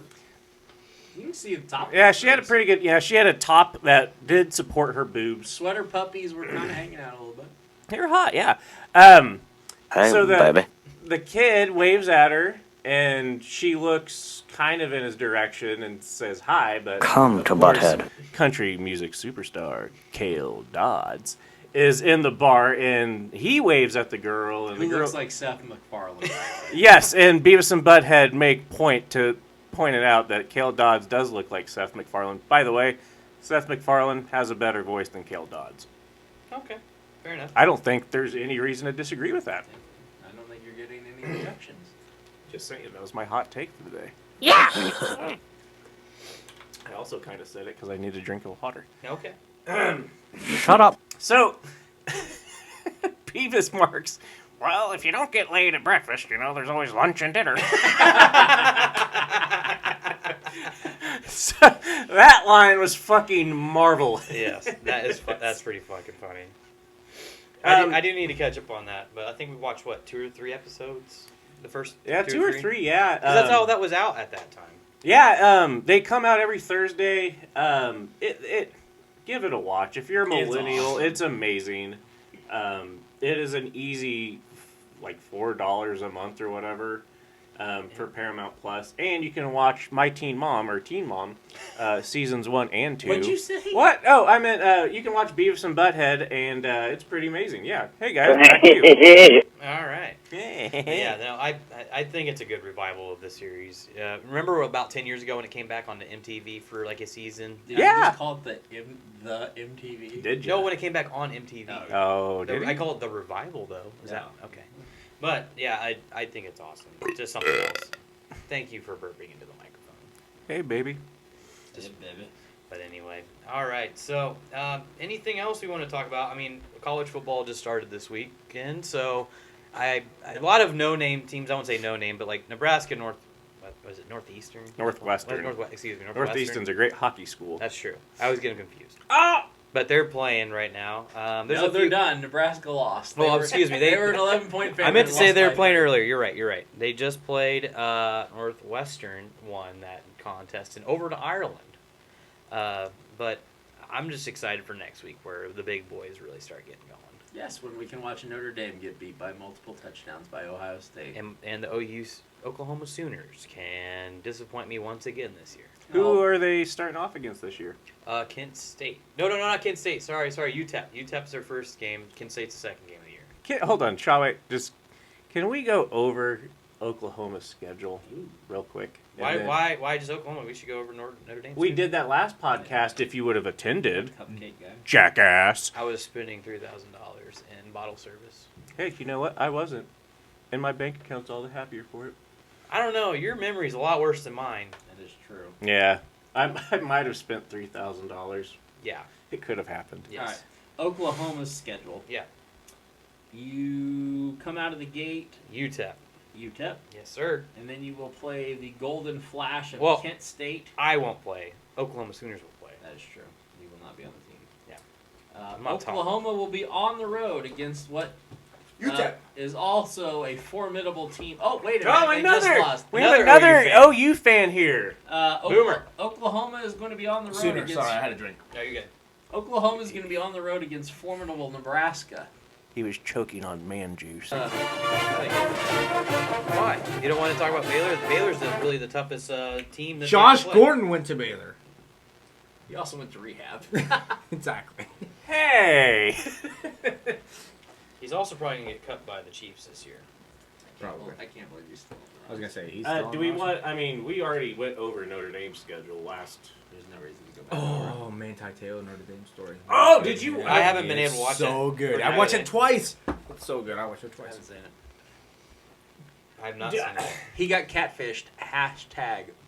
You can see the top. Yeah, she had a pretty good. Yeah, she had a top that did support her boobs. Sweater puppies were kind of hanging out a little bit. They were hot. Yeah. Hey, so baby. The kid waves at her, and she looks kind of in his direction and says hi. But Come to Butthead. Country music superstar Cale Dodds is in the bar, and he waves at the girl, and Who the girl looks like Seth MacFarlane. Yes, and Beavis and Butthead make pointed out that Cale Dodds does look like Seth MacFarlane. By the way, Seth MacFarlane has a better voice than Cale Dodds. Okay, fair enough. I don't think there's any reason to disagree with that. I don't think you're getting any rejections. Just saying, that was my hot take for the day. Yeah! I also kind of said it because I need a drink of water. Okay. Shut up. So, Beavis marks, well, if you don't get laid at breakfast, there's always lunch and dinner. So, that line was fucking marvelous. Yes, that's pretty fucking funny. I do need to catch up on that, but I think we watched, 2 or 3 episodes? The first two or three, yeah. 'Cause that's how that was out at that time. Yeah, they come out every Thursday. Give it a watch. If you're a millennial, it's amazing. It is an easy, $4 a month or whatever, for Paramount Plus, and you can watch My Teen Mom or Teen Mom, seasons 1 and 2. What'd you say? What? Oh, I meant you can watch Beavis and Butthead, and it's pretty amazing. Yeah. Hey guys, back to you. All right. Yeah, no, I think it's a good revival of the series. Remember about 10 years ago when it came back on the MTV for a season? Did you just call it the MTV? Did you? No, when it came back on MTV. Oh, did I call it the revival though. Is that okay? But yeah, I think it's awesome. Just something else. Thank you for burping into the microphone. Hey, baby. Baby. But anyway, all right. So, anything else we want to talk about? I mean, college football just started this weekend, so a lot of no-name teams. I won't say no-name, but Nebraska, Northeastern? Northwestern. Northwestern. Northeastern's a great hockey school. That's true. I always get them confused. Oh! But they're playing right now. They're done. Nebraska lost. Excuse me. They were an 11-point favorite. I meant to say they were playing earlier. You're right. They just played. Northwestern won that contest and over to Ireland. But I'm just excited for next week where the big boys really start getting going. Yes, when we can watch Notre Dame get beat by multiple touchdowns by Ohio State. And the Oklahoma Sooners can disappoint me once again this year. Who are they starting off against this year? Kent State. No, not Kent State. Sorry, UTEP. UTEP's their first game. Kent State's the second game of the year. Hold on, Shaway. Can we go over Oklahoma's schedule real quick? Why just Oklahoma? We should go over Notre Dame. We did that last podcast if you would have attended. Cupcake guy. Jackass. I was spending $3,000 in bottle service. Hey, you know what? I wasn't. And my bank account's all the happier for it. I don't know. Your memory's a lot worse than mine. That is true. Yeah. I might have spent $3,000. Yeah. It could have happened. Yes. All right. Oklahoma's schedule. Yeah. You come out of the gate. UTEP. UTEP. Yes, sir. And then you will play the Golden Flash of Kent State. I won't play. Oklahoma Sooners will play. That is true. You will not be on the team. Yeah. Oklahoma will be on the road against what is also a formidable team. Oh, wait a minute. We have another OU fan here. Boomer. Oklahoma is going to be on the road against... Sorry, I had a drink. No, you're good. Oklahoma's going to be on the road against formidable Nebraska. He was choking on man juice. Why? You don't want to talk about Baylor? Baylor's really the toughest team. That Josh Gordon went to Baylor. He also went to rehab. Exactly. Hey! He's also probably going to get cut by the Chiefs this year. Probably. I can't believe he's still. I was gonna say he's. Do we want? I mean, we already went over Notre Dame's schedule last. There's no reason to go back. Oh, Manti Te'o, Notre Dame story. Oh, did you? I haven't been able to watch it. So good. I watched it twice. It's so good. I watched it I twice. haven't seen it. I have not seen it. He got catfished.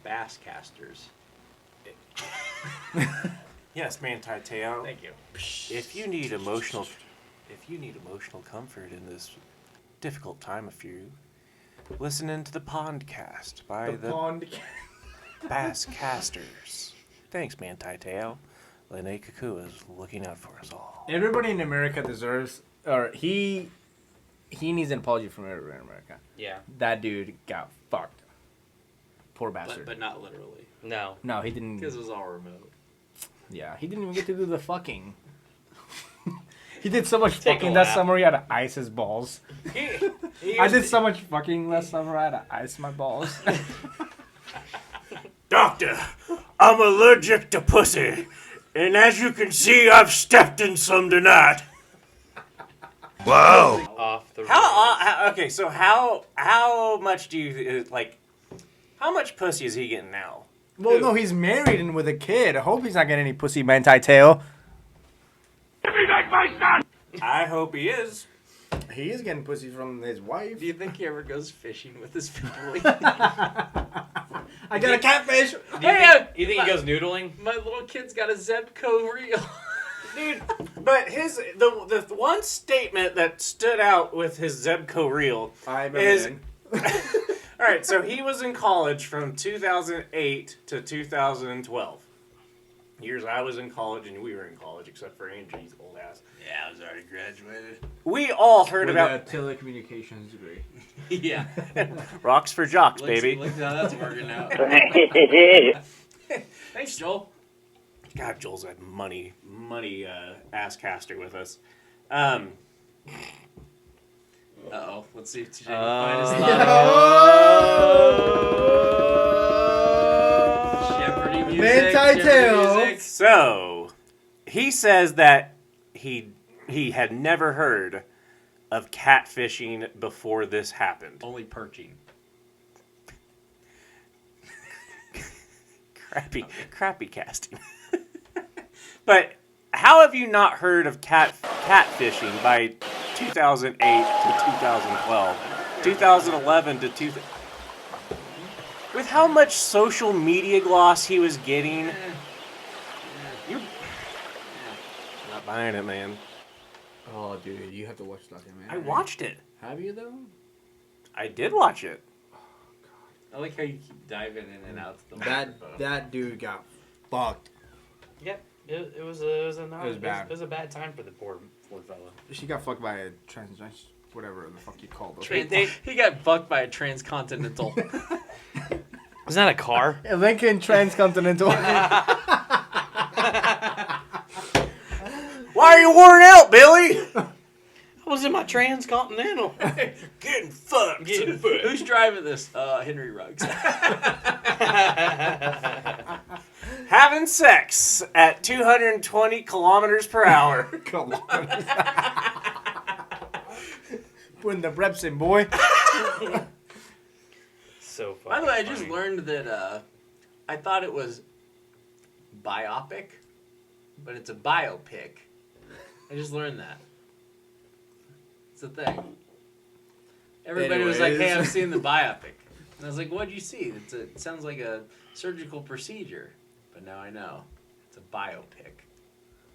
#Basscasters. Yes, Manti Te'o. Thank you. If you need emotional comfort in this difficult time of you, listen into the Pondcast by the Basscasters. Thanks, Manti Te'o. Lene Kakua is looking out for us all. Everybody in America deserves, or he needs an apology from everybody in America. Yeah. That dude got fucked. Poor bastard. But not literally. No. No, he didn't. Because it was all remote. Yeah, he didn't even get to do the fucking. He did so much Take a fucking that lap. summer he had to ice his balls. He I is did the- so much fucking last summer I had to ice my balls. Doctor, I'm allergic to pussy, and as you can see, I've stepped in some tonight. Wow. Off the Okay, so how much do you like? How much pussy is he getting now? Well, no, he's married and with a kid. I hope he's not getting any pussy, Manti Te'o. I hope he is. He is getting pussy from his wife. Do you think he ever goes fishing with his family? I got a catfish. You think he goes noodling? My little kid's got a Zebco reel. Dude, but the one statement that stood out with his Zebco reel is, all right, so he was in college from 2008 to 2012. Years I was in college and we were in college, except for Angie's old ass. Yeah, I was already graduated. We all heard With about a telecommunications degree. Yeah. rocks for jocks, Looks- baby. Look how that's working out. Thanks, Joel. God, Joel's a money ass caster with us. Uh-oh. Let's see if TJ can find his Jeopardy music. Manti Te'o. Music. So, he says that he had never heard of catfishing before this happened. Only perching. Crappy casting. But how have you not heard of catfishing by 2008 to 2012, 2011 to 2000? With how much social media gloss he was getting, you're not buying it, man. Oh, dude, you have to watch documentary. I watched it. Have you though? I did watch it. I like how you keep diving in and out to the microphone. That dude got fucked. Yep. It was bad. It was a bad time for the poor fellow. She got fucked by a whatever the fuck you call those. He got fucked by a transcontinental. Was that a car? A Lincoln Transcontinental. Why are you worn out, Billy? I was in my transcontinental. Getting fucked. Who's driving this? Henry Ruggs. Having sex at 220 kilometers per hour. Putting the reps in, boy. So funny. By the way, I just learned that I thought it was biopic, but it's a biopic. I just learned that. It's a thing. Everybody was like, hey, I've seen the biopic. And I was like, what'd you see? It sounds like a surgical procedure. But now I know. It's a biopic.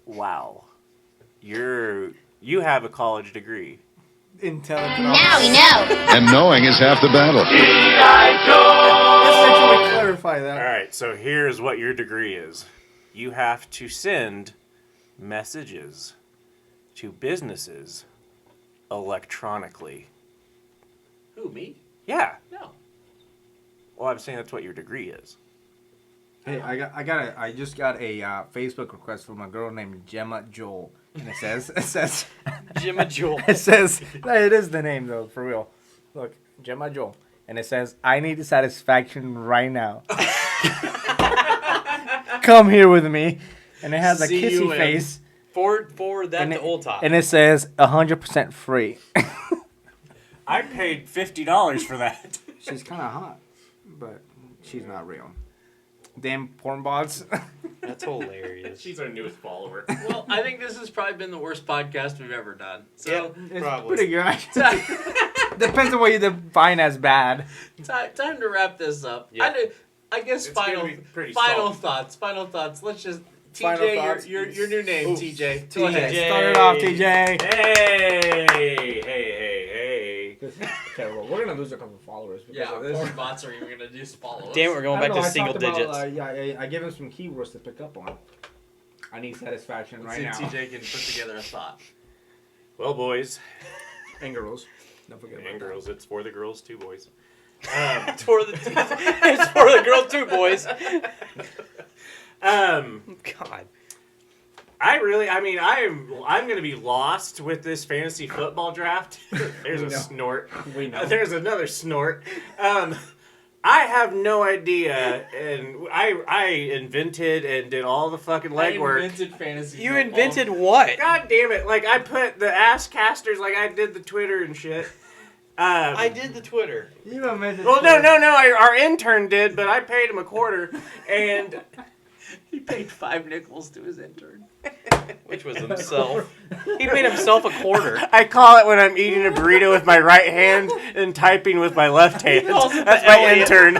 Wow. You have a college degree. In telecoms. Now we know. And knowing is half the battle. Let's actually clarify that. All right, so here's what your degree is. You have to send messages to businesses electronically. Who, me? Yeah. No. Well, I'm saying that's what your degree is. Hey, I just got a Facebook request from a girl named Gemma Joel, and it says Gemma Joel. It says it is the name though, for real. Look, Gemma Joel, and it says I need satisfaction right now. Come here with me, and it has a kissy face. Forward that to Old Top. And it says 100% free. I paid $50 for that. She's kind of hot, but she's not real. Damn porn bots. That's hilarious. She's our newest follower. Well, I think this has probably been the worst podcast we've ever done. So It's Probably. pretty good. Depends on what you define as bad. time to wrap this up. Yeah. I guess It's gonna final be pretty final salty. thoughts. Let's just Final TJ, thoughts? your new name, Ooh. TJ. Go ahead. TJ. Start it off, TJ. Hey. Okay, well, we're gonna lose a couple followers. Yeah, our porn bots are even gonna just follow us. Damn it, we're going back to single digits. I gave him some keywords to pick up on. I need satisfaction Let's right see now. if TJ can put together a thought. Well, boys And girls. Don't forget about and that. girls, it's for the girls too, boys. It's for the girls too, boys. God. I'm gonna be lost with this fantasy football draft. There's a snort. We know. There's another snort. I have no idea, and I invented and did all the fucking legwork. I invented fantasy You football. invented what? God damn it! Like I put the ass casters, like I did the Twitter and shit. I did the Twitter. You invented. Well, no. Our intern did, but I paid him $0.25, and He paid 5 nickels to his intern. Which was himself. He made himself a quarter. I call it when I'm eating a burrito with my right hand and typing with my left hand. calls it That's the my Elliot. intern.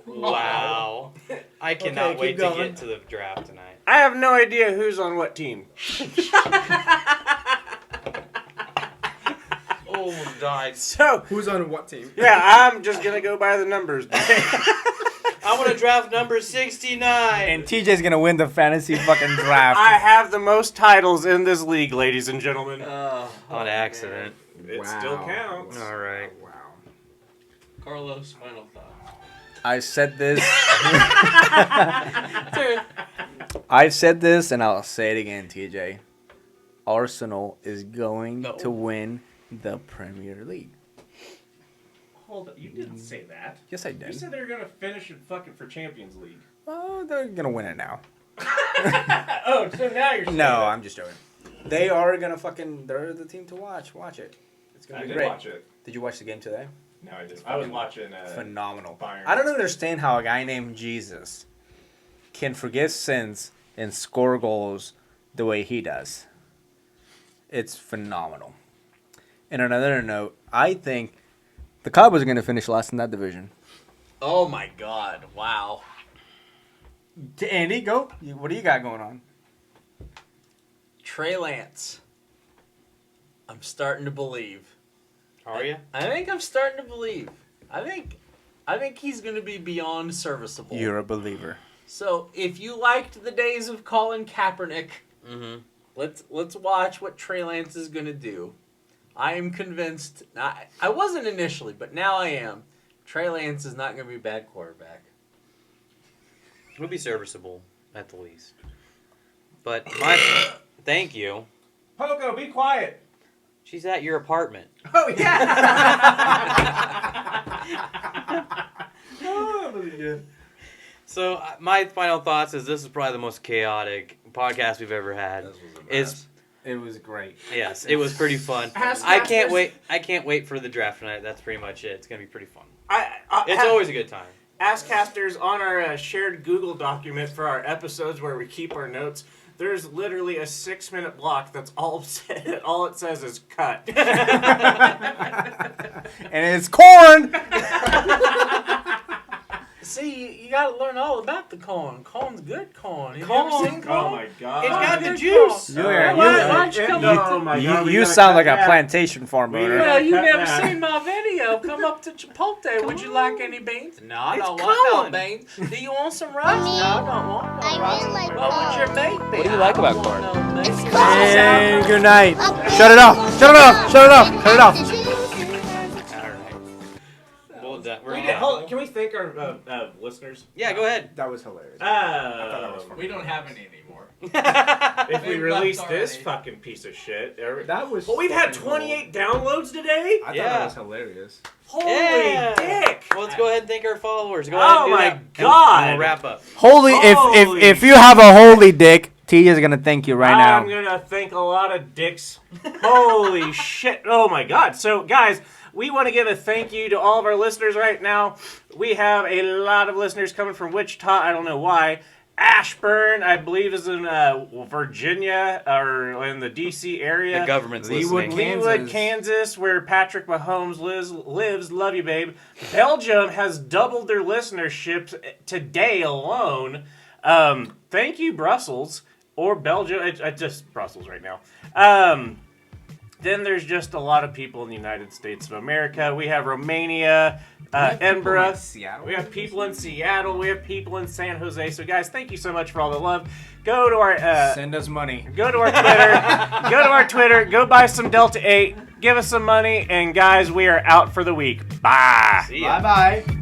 Wow. I cannot keep wait to going. get to the draft tonight. I have no idea who's on what team. Oh, died. So, Who's on what team? yeah, I'm just going to go by the numbers. I want to draft number 69. And TJ's gonna win the fantasy fucking draft. I have the most titles in this league, ladies and gentlemen. On accident. It still counts. All right. Wow. Carlos, final thought. I said this. I've said this, and I'll say it again, TJ. Arsenal is going to win the Premier League. Hold up, you didn't say that. Yes, I You did. said they were going to finish and fucking for Champions League. Oh, they're gonna win it now. Oh, so now you're saying No, that. I'm just joking. They are gonna fucking. They're the team to watch. Watch it. It's gonna I be did great. watch it. Did you watch the game today? No, I did. I was watching Phenomenal. Bayern. I don't understand how a guy named Jesus can forgive sins and score goals the way he does. It's phenomenal. And on another note, I think the Cowboys are going to finish last in that division. Oh my God! Wow. Andy, go. What do you got going on? Trey Lance. I'm starting to believe. Are you? I think I'm starting to believe. I think he's going to be beyond serviceable. You're a believer. So if you liked the days of Colin Kaepernick, let's watch what Trey Lance is going to do. I am convinced. I wasn't initially, but now I am. Trey Lance is not going to be a bad quarterback. He'll be serviceable, at the least. But thank you. Poco, be quiet. She's at your apartment. Oh, yeah. Oh, that was good. So my final thoughts is this is probably the most chaotic podcast we've ever had. It was great. Yes, it was pretty fun. Ask I can't Masters. wait. I can't wait for the draft tonight. That's pretty much it. It's gonna be pretty fun. It's have- always a good time. Askcasters, on our shared Google document for our episodes where we keep our notes, there's literally a 6-minute block that's all said. All it says is cut. And it's corn. See, you got to learn all about the corn. Corn's good corn. Have Corn. you ever seen corn? Oh my God. It's got the good juice. corn. Yeah, Why don't you come up to... Oh my God, we You gotta sound cut like a that. plantation farmer. Well, you cut never that. seen my video. Come up to Chipotle. Would you like any beans? No, I It's don't want corn. no beans. Do you want some rice? No, I don't want no I rice. really like What would your mate be? What do you like I don't about want corn? no meat. And good night. Shut it off. Shut it off. Shut it off. Shut it off. All right. Well done. We're Hold on, can we we thank our listeners? Yeah, go ahead. That was hilarious. We don't have any anymore. If we They've release left this already. fucking piece of shit. That was. Well, we've had fucking 28 downloads today. I thought Yeah. that was hilarious. Holy Yeah. dick! Well, let's go ahead and thank our followers. Go ahead Oh and do my that, and God. we'll wrap up. Holy, Holy if you have a holy dick, T is gonna thank you right I'm now. gonna thank a lot of dicks. Holy shit! Oh my God! So guys, we want to give a thank you to all of our listeners right now. We have a lot of listeners coming from Wichita. I don't know why. Ashburn, I believe, is in Virginia or in the D.C. area. The government's Leewood, listening. Leewood, Kansas, where Patrick Mahomes lives. Love you, babe. Belgium has doubled their listenership today alone. Thank you, Brussels. Or Belgium. It's just Brussels right now. Then there's just a lot of people in the United States of America. We have Romania, Edinburgh. Seattle. We have people in Seattle. We have people in San Jose. So, guys, thank you so much for all the love. Go to our Send us money. Go to our Twitter. Go to our Twitter. Go buy some Delta 8. Give us some money. And, guys, we are out for the week. Bye. See ya. Bye bye.